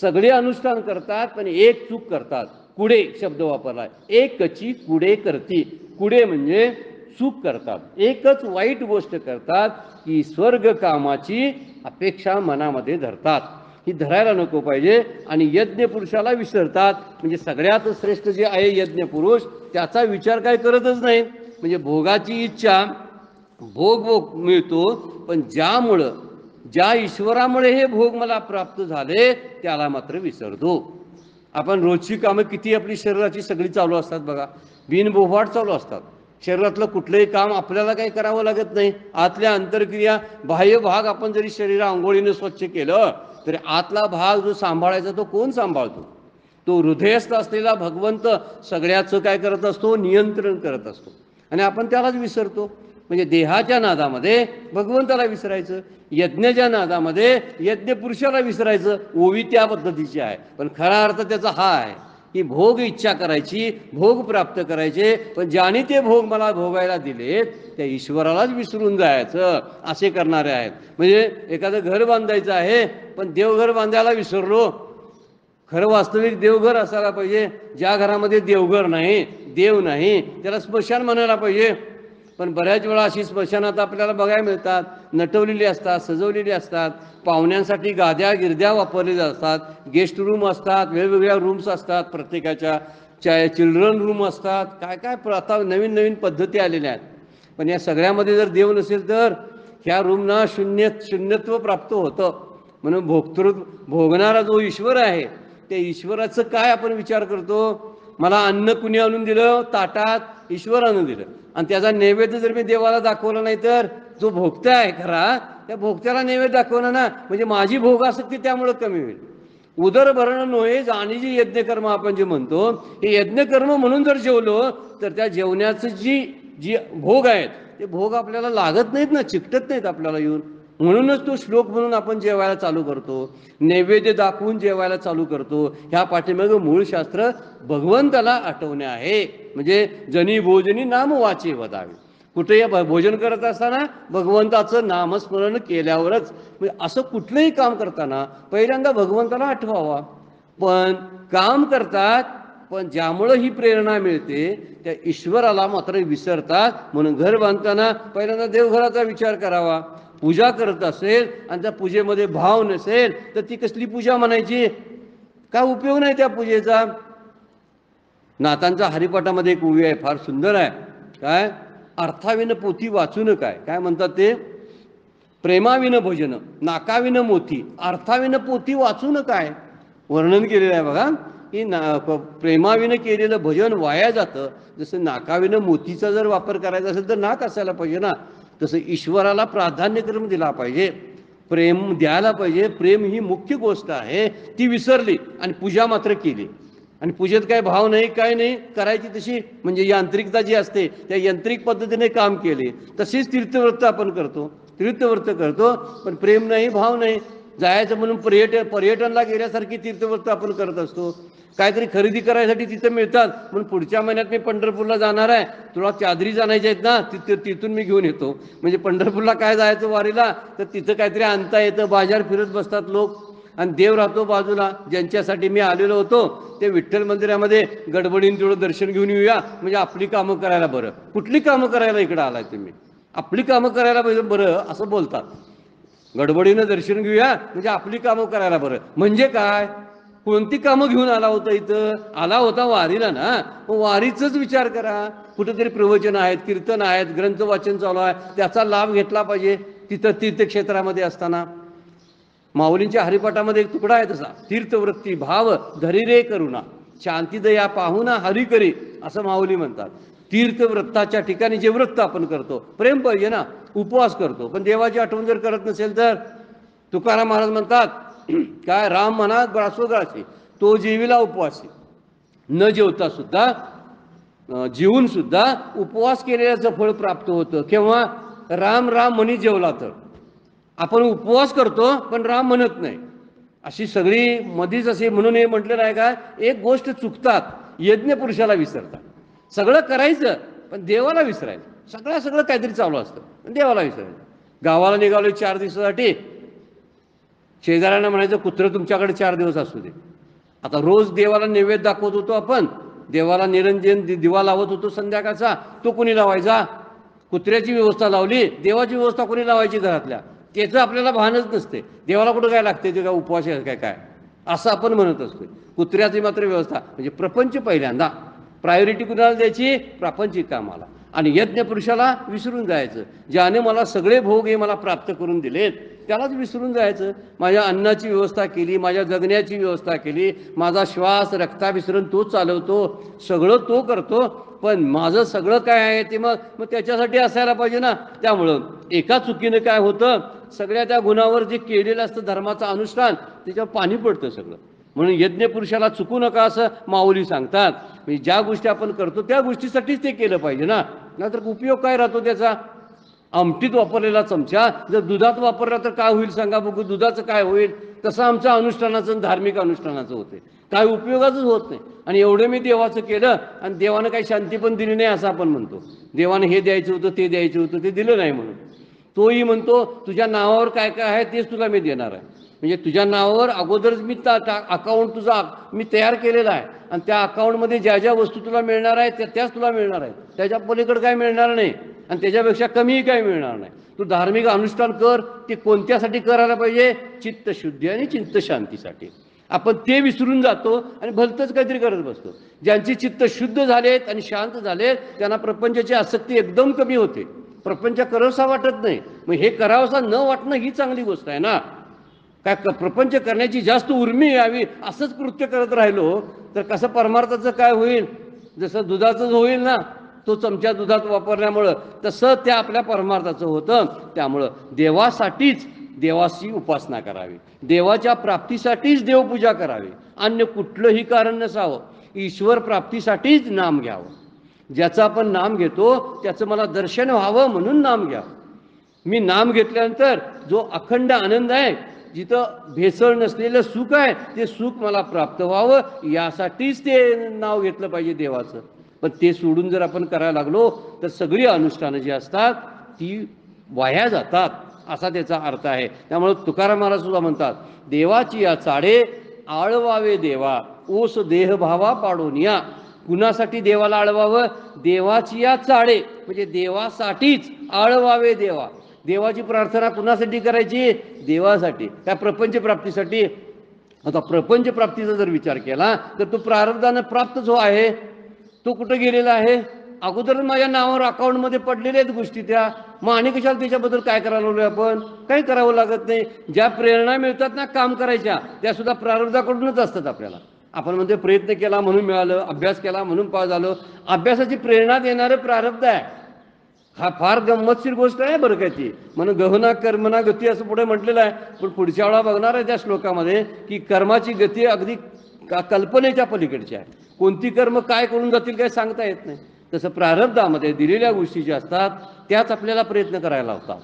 सगळे अनुष्ठान करतात पण एक चूक करतात. कुडे शब्द वापरलाय. एकची कुडे करती. कुडे म्हणजे चूक करतात, एकच वाईट गोष्ट करतात की स्वर्ग कामाची अपेक्षा मनामध्ये धरतात. ही धरायला नको पाहिजे. आणि यज्ञ पुरुषाला विसरतात. म्हणजे सगळ्यात श्रेष्ठ जे आहे यज्ञ पुरुष, त्याचा विचार काय करतच नाही. म्हणजे भोगाची इच्छा, भोग मिळतो, पण ज्या ईश्वरामुळे हे भोग मला प्राप्त झाले त्याला मात्र विसरतो. आपण रोजची कामं किती आपली शरीराची सगळी चालू असतात बघा, बिनबोभाट चालू असतात. शरीरातलं कुठलंही काम आपल्याला काही करावं लागत नाही. आतल्या अंतरक्रिया, बाह्य भाग आपण जरी शरीर आंघोळीनं स्वच्छ केलं तरी आतला भाग जो सांभाळायचा तो कोण सांभाळतो? तो हृदयस्थ असलेला भगवंत सगळ्याचं काय करत असतो? नियंत्रण करत असतो. आणि आपण त्यालाच विसरतो. म्हणजे देहाच्या नादामध्ये भगवंताला विसरायचं, यज्ञाच्या नादामध्ये यज्ञ पुरुषाला विसरायचं. ओवी त्या पद्धतीची आहे, पण खरा अर्थ त्याचा हा आहे की भोग इच्छा करायची, भोग प्राप्त करायचे, पण ज्याने ते भोग मला भोगायला दिले त्या ईश्वरालाच विसरून जायचं, असे करणारे आहेत. म्हणजे एखादं घर बांधायचं आहे, पण देवघर बांधायला विसरलो. खरं वास्तविक देवघर असायला पाहिजे. ज्या घरामध्ये देवघर नाही, देव नाही, त्याला स्मशान म्हणायला पाहिजे. पण बऱ्याच वेळा अशी स्मशानात आपल्याला बघायला मिळतात, नटवलेली असतात, सजवलेली असतात, पाहुण्यांसाठी गाद्या गिरद्या वापरले जातात, गेस्ट रूम असतात, वेगवेगळ्या रूम्स असतात, प्रत्येकाच्या चिल्ड्रन रूम असतात, काय काय आता नवीन नवीन पद्धती आलेल्या आहेत. पण या सगळ्यामध्ये जर देव नसेल तर ह्या रूमना शून्यत्व प्राप्त होतं. म्हणून भोगणारा जो ईश्वर आहे त्या ईश्वराचं काय आपण विचार करतो? मला अन्न कुणी आणून दिलं ताटात? ईश्वरानं दिलं. आणि त्याचा नैवेद्य जर मी देवाला दाखवला नाही तर जो भोगता आहे खरा त्या भोगत्याला नैवेद्य दाखवला ना, म्हणजे माझी भोगासक्ती त्यामुळे कमी होईल. उदरभरण नव्हे जाणीची यज्ञकर्म आपण जे म्हणतो, हे यज्ञकर्म म्हणून जर जेवलो तर त्या जेवण्याचं जी भोग आहेत ते भोग आपल्याला लागत नाहीत ना, चिकटत नाहीत आपल्याला येऊन. म्हणूनच तो श्लोक म्हणून आपण जेवायला चालू करतो, नैवेद्य दाखवून जेवायला चालू करतो. ह्या पाठीमागे मूळ शास्त्र भगवंताला आठवणे आहे. म्हणजे जनी भोजनी नाम वाचे वदावे, कुठेही भोजन करत असताना भगवंताचं नामस्मरण केल्यावरच. म्हणजे असं कुठलंही काम करताना पहिल्यांदा भगवंताला आठवावा. पण काम करतात, पण ज्यामुळं ही प्रेरणा मिळते त्या ईश्वराला मात्र विसरतात. म्हणून घर बांधताना पहिल्यांदा देवघराचा विचार करावा. पूजा करत असेल आणि त्या पूजेमध्ये भाव नसेल तर ती कसली पूजा म्हणायची? काय उपयोग नाही त्या पूजेचा. नाथांचा हरिपाठामध्ये एक ओवी आहे, फार सुंदर आहे. काय? अर्थाविन पोथी वाचून काय काय म्हणतात ते? प्रेमाविन भजन नाकाविन मोती, अर्थाविन पोथी वाचून काय वर्णन केलेलं आहे बघा. की प्रेमाविनं केलेलं भजन वाया जातं. जसं नाकाविनं मोतीचा जर वापर करायचा असेल तर नाक असायला पाहिजे ना, तसं ईश्वराला प्राधान्यक्रम दिला पाहिजे, प्रेम द्यायला पाहिजे. प्रेम ही मुख्य गोष्ट आहे, ती विसरली आणि पूजा मात्र केली. आणि पूजेत काय भाव नाही, काय नाही, करायची तशी म्हणजे यांत्रिकता जी असते त्या यांत्रिक पद्धतीने काम केले. तशीच तीर्थव्रत आपण करतो, तीर्थव्रत करतो, पण प्रेम नाही, भाव नाही. जायचं म्हणून पर्यटनला गेल्यासारखी तीर्थव्रत आपण करत असतो. काहीतरी खरेदी करायसाठी तिथं मिळतात म्हणून पुढच्या महिन्यात मी पंढरपूरला जाणार आहे, तुला चादरी जाणायच्या आहेत ना, तिथून मी घेऊन येतो. म्हणजे पंढरपूरला काय जायचं वारीला, तर तिथं काहीतरी आणता येतं. बाजार फिरत बसतात लोक आणि देव राहतो बाजूला. ज्यांच्यासाठी मी आलेलो होतो ते विठ्ठल मंदिरामध्ये गडबडीने तेवढं दर्शन घेऊन येऊया, म्हणजे आपली कामं करायला बरं. कुठली कामं करायला इकडं आलाय तुम्ही? आपली कामं करायला बरं असं बोलतात. गडबडीनं दर्शन घेऊया म्हणजे आपली कामं करायला बरं. म्हणजे काय? कोणती कामं घेऊन आला होता इथं? आला होता वारीला ना, मग वारीचाच विचार करा. कुठेतरी प्रवचन आहेत, कीर्तन आहेत, ग्रंथ वाचन चालू आहे, त्याचा लाभ घेतला पाहिजे. तिथं तीर्थक्षेत्रामध्ये असताना माऊलींच्या हरिपाठामध्ये एक तुकडा आहे तसा, तीर्थवृत्ती भाव धरी रे करुणा, शांती दया पाहुना हरी करी, असं माऊली म्हणतात. तीर्थव्रताच्या ठिकाणी जे व्रत आपण करतो, प्रेम पाहिजे ना. उपवास करतो, पण देवाची आठवण जर करत नसेल तर तुकाराम महाराज म्हणतात काय, राम म्हणा ग्रासोग्रासी, तो जेवीला उपवासी. न जेवता सुद्धा जेवून सुद्धा उपवास केलेल्याचं फळ प्राप्त होतं. केव्हा? राम राम म्हणी जेवला तर. आपण उपवास करतो पण राम म्हणत नाही, अशी सगळी मधीच असे. म्हणून हे म्हटलेलं आहे काय, एक गोष्ट चुकतात, यज्ञ पुरुषाला विसरतात. सगळं करायचं पण देवाला विसरायचं. सगळं काहीतरी चालू असतं पण देवाला विसरायचं. गावाला निघालो 4 दिवसासाठी, शेजाऱ्यांना म्हणायचं कुत्रं तुमच्याकडे 4 दिवस असू दे. आता रोज देवाला नैवेद्य दाखवत होतो आपण, देवाला निरंजन दिवा लावत होतो संध्याकाळचा, तो कोणी लावायचा? कुत्र्याची व्यवस्था लावली, देवाची व्यवस्था कोणी लावायची घरातल्या, त्याचं आपल्याला भानच नसते. देवाला कुठं काय लागते, ते काय उपवास आहे काय काय असं आपण म्हणत असतो. कुत्र्याची मात्र व्यवस्था म्हणजे प्रपंच पहिल्यांदा प्रायोरिटी कुणाला द्यायची, प्रापंचिक कामाला. आणि यज्ञ पुरुषाला विसरून जायचं. ज्याने मला सगळे भोग हे मला प्राप्त करून दिलेत त्यालाच विसरून जायचं. माझ्या अन्नाची व्यवस्था केली, माझ्या जगण्याची व्यवस्था केली, माझा श्वास रक्ताभिसरण तो चालवतो, सगळं तो करतो, पण माझं सगळं काय आहे ते मग त्याच्यासाठी असायला पाहिजे ना. त्यामुळं एका चुकीनं काय होतं, सगळ्या त्या गुणावर जे केलेलं असतं धर्माचं अनुष्ठान त्याच्यावर पाणी पडतं सगळं. म्हणून यज्ञ पुरुषाला चुकू नका असं माऊली सांगतात. म्हणजे ज्या गोष्टी आपण करतो त्या गोष्टीसाठीच ते केलं पाहिजे ना, नाहीतर उपयोग काय राहतो त्याचा. आमटीत वापरलेला चमचा जर दुधात वापरला तर काय होईल सांगा बघू, दुधाचं काय होईल. तसं आमचं अनुष्ठानाचं धार्मिक अनुष्ठानाचं होते, काय उपयोगाचंच होत नाही. आणि एवढं मी देवाचं केलं आणि देवानं काही शांती पण दिली नाही असं आपण म्हणतो. देवानं हे द्यायचं होतं ते द्यायचं होतं ते दिलं नाही म्हणून. तोही म्हणतो तुझ्या नावावर काय काय आहे तेच तुला मी देणार आहे. म्हणजे तुझ्या नावावर अगोदरच मी अकाउंट तुझा मी तयार केलेला आहे आणि त्या अकाउंटमध्ये ज्या ज्या वस्तू तुला मिळणार आहेत त्याच तुला मिळणार आहेत, त्याच्या पलीकडे काय मिळणार नाही आणि त्याच्यापेक्षा कमीही काय मिळणार नाही. तू धार्मिक अनुष्ठान कर, ते कोणत्यासाठी करायला पाहिजे, चित्तशुद्धी आणि चित्तशांतीसाठी. आपण ते विसरून जातो आणि भलतंच काहीतरी करत बसतो. ज्यांची चित्त शुद्ध झालेत आणि शांत झालेत त्यांना प्रपंचाची आसक्ती एकदम कमी होते, प्रपंच करावसा वाटत नाही. मग हे करावसा न वाटणं ही चांगली गोष्ट आहे ना. काय प्रपंच करण्याची जास्त उर्मी यावी असंच कृत्य करत राहिलो तर कसं परमार्थाचं काय होईल. जसं दुधाचंच होईल ना, तो चमचा दुधात वापरल्यामुळं तसं त्या आपल्या परमार्थाचं होतं. त्यामुळं देवासाठीच देवाची उपासना करावी, देवाच्या प्राप्तीसाठीच देवपूजा करावी, अन्य कुठलंही कारण नसावं. ईश्वर प्राप्तीसाठीच नाम घ्यावं. ज्याचं आपण नाम घेतो त्याचं मला दर्शन व्हावं म्हणून नाम घ्यावं. मी नाम घेतल्यानंतर जो अखंड आनंद आहे, जिथं भेसळ नसलेलं सुख आहे, ते सुख मला प्राप्त व्हावं यासाठीच ते नाव घेतलं पाहिजे देवाचं. पण ते सोडून जर आपण करायला लागलो तर सगळी अनुष्ठानं जी असतात ती वाया जातात असा त्याचा अर्थ आहे. त्यामुळे तुकाराम महाराज सुद्धा म्हणतात, देवाची या चाडे आळवावे देवा, ओस देहभावा पाडोनिया. कुणासाठी देवाला आळवावं, देवाची या चाडे म्हणजे देवासाठीच आळवावे देवा. देवाची प्रार्थना कुणासाठी करायची, देवासाठी. त्या प्रपंच प्राप्तीसाठी. आता प्रपंच प्राप्तीचा जर विचार केला तर तो प्रारब्धानं प्राप्तच आहे. तो कुठं गेलेला आहे, अगोदरच माझ्या नावावर अकाउंटमध्ये पडलेल्या आहेत गोष्टी त्या. मग आणि कशाला त्याच्याबद्दल काय करायला लागलोय आपण, काही करावं लागत नाही. ज्या प्रेरणा मिळतात ना काम करायच्या त्या सुद्धा प्रारब्धाकडूनच असतात आपल्याला. आपण म्हणतो प्रयत्न केला म्हणून मिळालं, अभ्यास केला म्हणून पास झालं. अभ्यासाची प्रेरणा देणारं प्रारब्ध आहे. हा फार गंमतशीर गोष्ट आहे बरं काय ती. म्हणून गहना कर्मना गती असं पुढे म्हटलेलं आहे. पण पुढच्या वेळा बघणार आहे त्या श्लोकामध्ये की कर्माची गती अगदी कल्पनेच्या पलीकडची आहे. कोणती कर्म काय करून जातील काय सांगता येत नाही. तसं प्रारब्धामध्ये दिलेल्या गोष्टी ज्या असतात त्याच आपल्याला प्रयत्न करायला लावतात.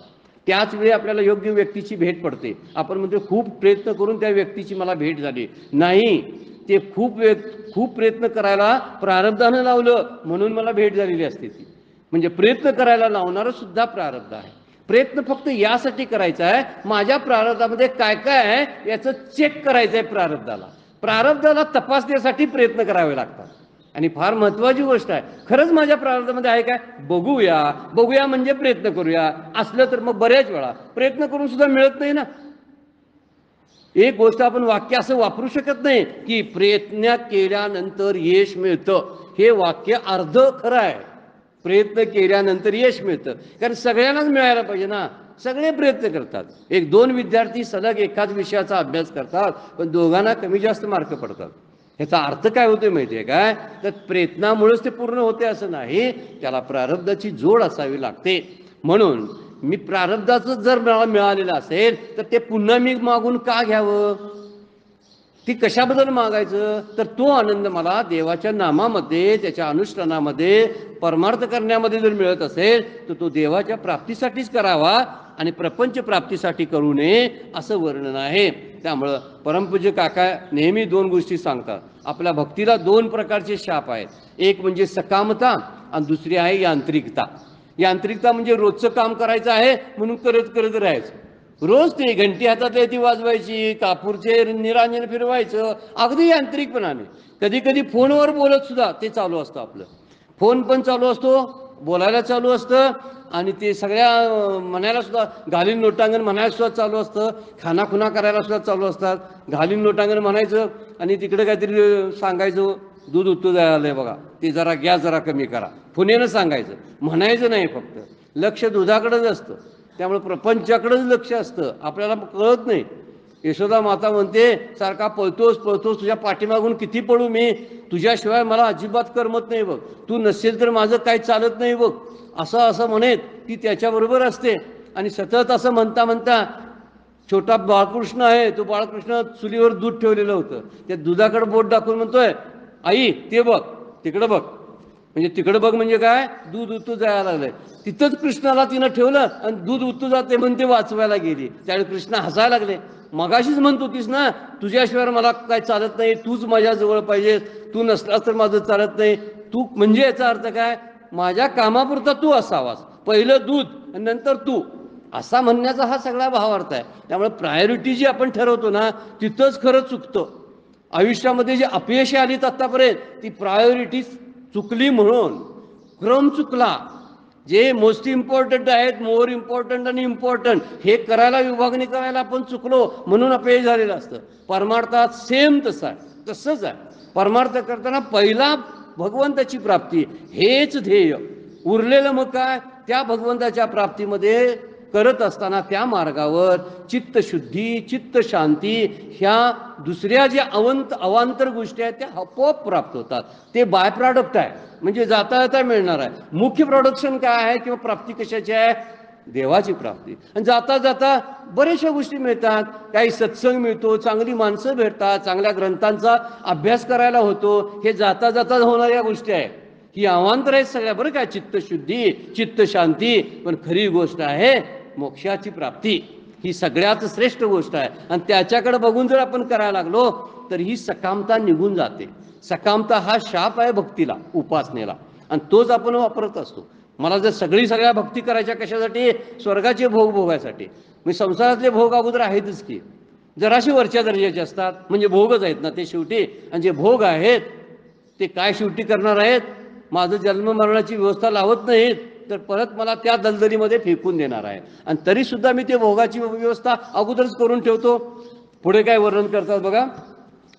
त्याच वेळी आपल्याला योग्य व्यक्तीची भेट पडते. आपण म्हणतो खूप प्रयत्न करून त्या व्यक्तीची मला भेट झाली नाही, ते खूप प्रयत्न करायला प्रारब्धानं लावलं म्हणून मला भेट झालेली असते ती. म्हणजे प्रयत्न करायला लावणारं सुद्धा प्रारब्ध आहे. प्रयत्न फक्त यासाठी करायचा आहे माझ्या प्रारब्धामध्ये काय काय आहे याचं चेक करायचं आहे. प्रारब्धाला तपासण्यासाठी प्रयत्न करावे लागतात. आणि फार महत्वाची गोष्ट आहे, खरंच माझ्या प्रारब्धामध्ये आहे काय बघूया म्हणजे प्रयत्न करूया. असलं तर मग बऱ्याच वेळा प्रयत्न करून सुद्धा मिळत नाही ना. एक गोष्ट आपण वाक्य असं वापरू शकत नाही की प्रयत्न केल्यानंतर यश मिळतं. हे वाक्य अर्ध खरं आहे. प्रयत्न केल्यानंतर यश मिळतं, कारण सगळ्यांनाच मिळायला पाहिजे ना. सगळे प्रयत्न करतात. एक दोन विद्यार्थी सलग एकाच विषयाचा अभ्यास करतात पण दोघांना कमी जास्त मार्क पडतात. ह्याचा अर्थ काय होतोय माहिती आहे काय, तर प्रयत्नामुळेच ते पूर्ण होते असं नाही, त्याला प्रारब्धाची जोड असावी लागते. म्हणून मी प्रारब्धाचं जर मला मिळालेलं असेल तर ते पुन्हा मी मागून का घ्यावं. ती कशाबद्दल मागायचं, तर तो आनंद मला देवाच्या नामामध्ये त्याच्या अनुष्ठानामध्ये परमार्थ करण्यामध्ये जर मिळत असेल तर तो देवाच्या प्राप्तीसाठीच करावा आणि प्रपंच प्राप्तीसाठी करू नये असं वर्णन आहे. त्यामुळं परमपूज्य काका नेहमी दोन गोष्टी सांगतात. आपल्या भक्तीला दोन प्रकारचे शाप आहेत. एक म्हणजे सकामता आणि दुसरी आहे यांत्रिकता. यांत्रिकता म्हणजे रोजचं काम करायचं आहे म्हणून करत करत राहायचं. रोज ते घंटी हातातली ती वाजवायची, कापूरचे निरांजन फिरवायचं अगदी यांत्रिकपणाने. कधी कधी फोनवर बोलत सुद्धा ते चालू असतं आपलं. फोन पण चालू असतो, बोलायला चालू असतं आणि ते सगळ्या म्हणायला सुद्धा घालीन लोटांगण म्हणायला सुद्धा चालू असतं, खानाखुना करायला सुद्धा चालू असतात. घालीन लोटांगण म्हणायचं आणि तिकडे काहीतरी सांगायचं, दूध उतू जायला बघा, ते जरा गॅस जरा कमी करा, पुण्यानं सांगायचं, म्हणायचं नाही. फक्त लक्ष दुधाकडेच असतं. त्यामुळे प्रपंचाकडेच लक्ष असतं, आपल्याला कळत नाही. यशोदा माता म्हणते, सारखा पळतोस पळतोस, तुझ्या पाठीमागून किती पळू मी, तुझ्याशिवाय मला अजिबात करमत नाही बघ, तू नसेल तर माझं काही चालत नाही बघ, असं असं म्हणेत ती त्याच्याबरोबर असते. आणि सतत असं म्हणता म्हणता छोटा बाळकृष्ण आहे, तो बाळकृष्ण चुलीवर दूध ठेवलेलं होतं, त्या दुधाकडे बोट दाखवून म्हणतोय, आई ते बघ, तिकडं बघ. म्हणजे तिकडं बघ म्हणजे काय, दूध उतू जायला लागलंय. तिथंच कृष्णाला तिनं ठेवलं आणि दूध उतू जाते म्हणून ते वाचवायला गेली. त्यावेळी कृष्ण हसायला लागले, मगाशीच म्हणत होतीस ना तुझ्याशिवाय मला काय चालत नाही, तूच माझ्या जवळ पाहिजे, तू नसलास तर माझं चालत नाही. तू म्हणजे याचा अर्थ काय, माझ्या कामापुरता तू असावास, पहिलं दूध आणि नंतर तू, असा म्हणण्याचा हा सगळा भावार्थ आहे. त्यामुळे प्रायोरिटी जी आपण ठरवतो ना, तिथंच खरं चुकतं. आयुष्यामध्ये जी अपयशी आलीत आत्तापर्यंत, ती प्रायोरिटी चुकली म्हणून, क्रम चुकला. जे मोस्ट इम्पॉर्टंट आहेत, मोर इम्पॉर्टंट आणि इम्पॉर्टंट, हे करायला विभागणी करायला आपण चुकलो म्हणून अपयश झालेलं असतं. परमार्थात सेम तसंच आहे. परमार्थ करताना पहिला भगवंताची प्राप्ती हेच ध्येय, उरलेलं मग काय, त्या भगवंताच्या प्राप्तीमध्ये करत असताना त्या मार्गावर चित्तशुद्धी, चित्तशांती, ह्या दुसऱ्या ज्या अवांतर गोष्टी आहेत त्या आपोआप प्राप्त होतात. ते बाय प्रॉडक्ट आहे, म्हणजे जाता जाता मिळणार आहे. मुख्य प्रोडक्शन काय आहे किंवा प्राप्ती कशाची आहे, देवाची प्राप्ती. आणि जाता जाता बऱ्याचशा गोष्टी मिळतात, काही सत्संग मिळतो, चांगली माणसं भेटतात, चांगल्या ग्रंथांचा अभ्यास करायला होतो, हे जाता जाता होणाऱ्या गोष्टी आहेत. ही अवांतर आहेत सगळ्या, बरं काय, चित्तशुद्धी, चित्तशांती. पण खरी गोष्ट आहे मोक्षाची प्राप्ती, ही सगळ्यात श्रेष्ठ गोष्ट आहे. आणि त्याच्याकडे बघून जर आपण करायला लागलो तर ही सकामता निघून जाते. सकामता हा शाप आहे भक्तीला, उपासनेला, आणि तोच आपण वापरत असतो. मला जर सगळ्या भक्ती करायच्या कशासाठी, स्वर्गाचे भोग भोगायसाठी. मी संसारातले भोग अगोदर आहेतच की, जराशी वरच्या दर्जाचे असतात, म्हणजे भोगच आहेत ना ते शेवटी. आणि जे भोग आहेत ते काय शेवटी करणार आहेत, माझं जन्म मरणाची व्यवस्था लावत नाहीत, तर परत मला त्या दलदलीमध्ये फेकून देणार आहे. आणि तरीसुद्धा मी ते भोगाची व्यवस्था अगोदरच करून ठेवतो. पुढे काय वर्णन करतात बघा,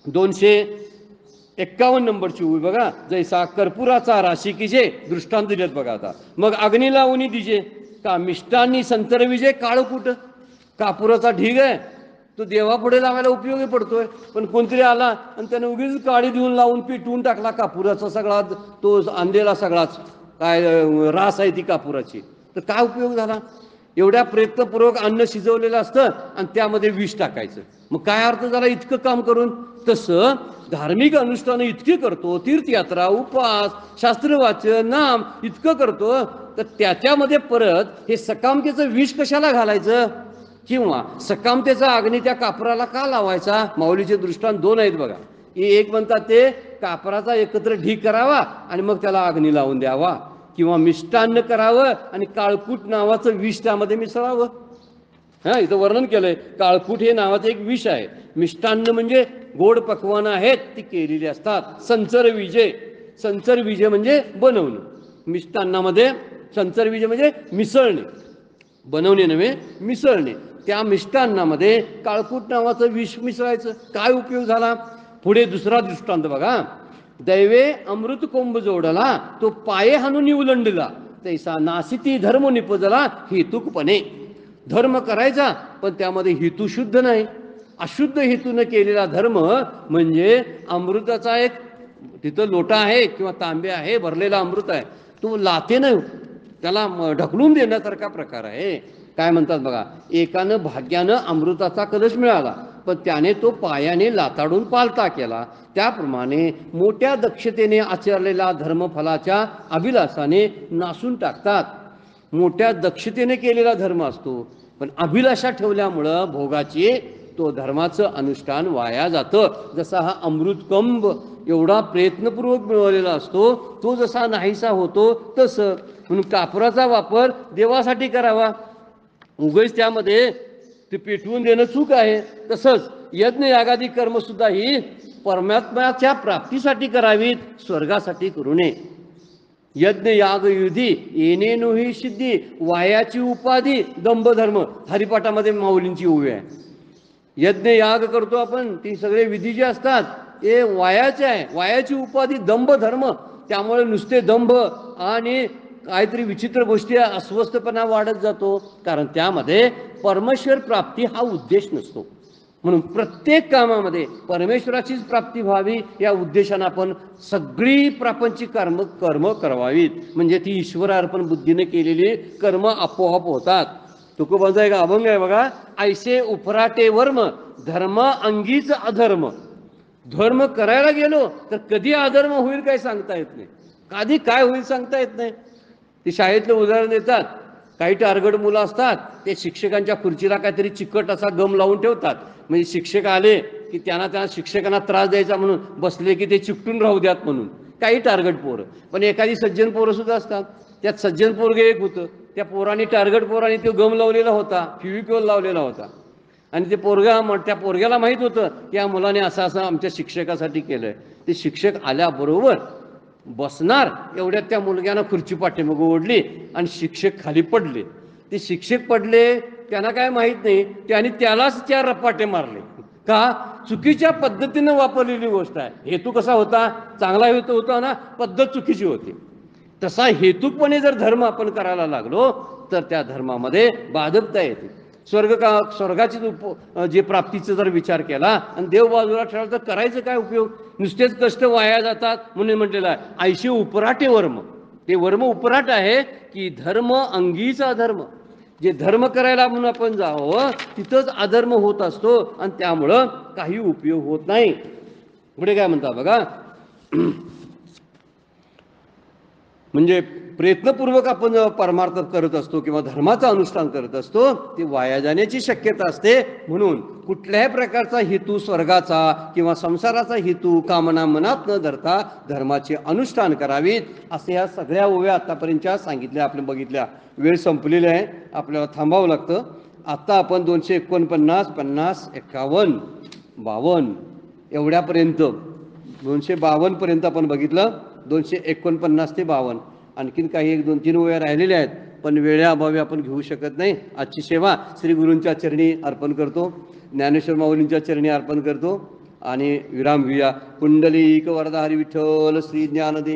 251 नंबरची उभी बघा, जैसा कर्पुराचा राशी कीजे, दृष्टांत दिलेत बघा. आता मग अग्नी लावून दिजे का, मिष्टांनी संतर विजय, काळकूट, कापुराचा ढीग आहे, तो देवापुढे लावायला उपयोगी पडतोय. पण कोणतरी आला आणि त्याने उगीच काळी देऊन लावून पिटवून टाकला कापुराचा सगळा, तो आणलेला सगळाच काय रास आहे ती कापुराची, तर काय उपयोग झाला. एवढ्या प्रयत्नपूर्वक अन्न शिजवलेलं असतं आणि त्यामध्ये विष टाकायचं, मग काय अर्थ झाला इतकं काम करून. तसं धार्मिक अनुष्ठानं इतकी करतो, तीर्थयात्रा, उपवास, शास्त्र वाचन, नाम इतकं करतो, तर त्याच्यामध्ये परत हे सकामतेचं विष कशाला घालायचं, किंवा सकामतेचा अग्नी त्या कापराला का लावायचा. माऊलीचे दृष्टांत 2 आहेत बघा. एक म्हणतात ते कापराचा एकत्र ढीग करावा आणि मग त्याला अग्नी लावून द्यावा, किंवा मिष्टान्न करावं आणि काळकूट नावाचं विष त्यामध्ये मिसळावं. हा, इथं वर्णन केलंय, काळकूट हे नावाचं एक विष आहे. मिष्टान्न म्हणजे गोड पक्वानं आहेत, ती केलेली असतात. संचर विजय म्हणजे बनवणं, मिष्टान्नामध्ये संचर विजय म्हणजे मिसळणे, बनवणे नव्हे, मिसळणे. त्या मिष्टान्नामध्ये काळकूट नावाचं विष मिसळायचं, काय उपयोग झाला. पुढे दुसरा दृष्टांत बघा, दैवे अमृत कोंब जोडला, तो पाये हाणून उलंडला, तैसा नासिती धर्म निपजला हेतुकपणे. धर्म करायचा पण त्यामध्ये हेतू शुद्ध नाही, अशुद्ध हेतून केलेला धर्म म्हणजे अमृताचा एक तिथं लोटा आहे किंवा तांबे आहे, भरलेला अमृत आहे, तो लाथेनं त्याला ढकलून देण्यासारखा प्रकार आहे. काय म्हणतात बघा, एकानं भाग्यानं अमृताचा कलश मिळाला, पण त्याने तो पायाने लाताडून पालता केला. त्याप्रमाणे मोठ्या दक्षतेने आचरलेला धर्मफलाच्या अभिलाषाने नासून टाकतात. मोठ्या दक्षतेने केलेला धर्म असतो, पण अभिलाषा ठेवल्यामुळं भोगाची, तो धर्माचं अनुष्ठान वाया जातं. जसा हा अमृतकंब एवढा प्रयत्नपूर्वक मिळवलेला असतो, तो जसा नाहीसा होतो तसं. म्हणून कापुराचा वापर देवासाठी करावा, उगाच त्यामध्ये ते पेटवून देणं चूक आहे. तसंच यज्ञ यागादी कर्मसुद्धा ही परमात्म्याच्या प्राप्तीसाठी करावीत, स्वर्गासाठी करू नये. यज्ञ याग युधी येणेनो ही सिद्धी, वायाची उपाधी दंभधर्म. हरिपाठामध्ये माऊलींची ओवी आहे. यज्ञ याग करतो आपण, ती सगळे विधी जे असतात ते वायाचे आहे. वायाची उपाधी दंभ धर्म. त्यामुळे नुसते दंभ आणि काहीतरी विचित्र गोष्टी, अस्वस्थपणा वाढत जातो. कारण त्यामध्ये परमेश्वर प्राप्ती हा उद्देश नसतो. म्हणून प्रत्येक कामामध्ये परमेश्वराचीच प्राप्ती व्हावी या उद्देशानं आपण सगळी प्रापंचिक कर्म करवावीत. म्हणजे ती ईश्वरार्पण बुद्धीने केलेली कर्म आपोआप होतात. तुकोबांचा एक अभंग आहे बघा, ऐसे उफराटे वर्म धर्म अंगीच अधर्म. धर्म करायला गेलो तर कधी अधर्म होईल काय सांगता येत नाही, कधी काय होईल सांगता येत नाही. ते शाळेतलं उदाहरण देतात. काही टार्गेट मुलं असतात, ते शिक्षकांच्या खुर्चीला काहीतरी चिकट असा गम लावून ठेवतात. म्हणजे शिक्षक आले की त्यांना शिक्षकांना त्रास द्यायचा म्हणून, बसले की ते चिकटून राहू द्यात म्हणून. काही टार्गेट पोरं. पण एखादी सज्जन पोरं सुद्धा असतात. त्यात सज्जन पोरगे एक होतं, त्या पोराने टार्गेट पोराने तो गम लावलेला होता, फेविकॉल लावलेला होता. आणि ते त्या पोरग्याला माहीत होतं की या मुलाने असं असं आमच्या शिक्षकासाठी केलंय. ते शिक्षक आल्याबरोबर बसणार एवढ्यात त्या मुलग्यानं खुर्ची पाठीमागं ओढली आणि शिक्षक खाली पडले. ते शिक्षक पडले, त्यांना काय माहीत नाही, त्यांनी त्यालाच 4 रपाटे मारले. का? चुकीच्या पद्धतीनं वापरलेली गोष्ट आहे. हेतू कसा होता? चांगला हेतू होता ना, पद्धत चुकीची होती. तसा हेतुकपणे जर धर्म आपण करायला लागलो तर त्या धर्मामध्ये बाधकता येते. स्वर्गाची जे प्राप्तीचा जर विचार केला आणि देव बाजूला ठेवला तर करायचं काय उपयोग? नुसतेच कष्ट वाया जातात. म्हणून म्हटलेलं आहे ऐशी उपराटे वर्म. ते वर्म उपराट आहे की धर्म अंगीचा अधर्म. जे धर्म करायला म्हणून आपण जावं तिथंच अधर्म होत असतो आणि त्यामुळं काही उपयोग होत नाही. पुढे काय म्हणता बघा, म्हणजे प्रयत्नपूर्वक आपण जेव्हा परमार्थ करत असतो किंवा धर्माचं अनुष्ठान करत असतो ते वाया जाण्याची शक्यता असते. म्हणून कुठल्याही प्रकारचा हेतू स्वर्गाचा किंवा संसाराचा हेतू कामना मनात न धरता धर्माचे अनुष्ठान करावीत. असे ह्या सगळ्या ओव्या आतापर्यंतच्या सांगितल्या, आपण बघितल्या. वेळ संपलेली आहे, आपल्याला थांबावं लागतं. आता आपण 249, 50, 51, 52 एवढ्यापर्यंत 252 पर्यंत आपण बघितलं. 249 ते 52 आणखीन काही 1-2-3 ओव्या राहिलेल्या आहेत, पण वेळेअभावी आपण घेऊ शकत नाही. आजची सेवा श्री गुरूंच्या चरणी अर्पण करतो, ज्ञानेश्वर माऊलींच्या चरणी अर्पण करतो आणि विराम घेऊया. कुंडलीक वरदा हरी विठ्ठल श्री ज्ञानदेव.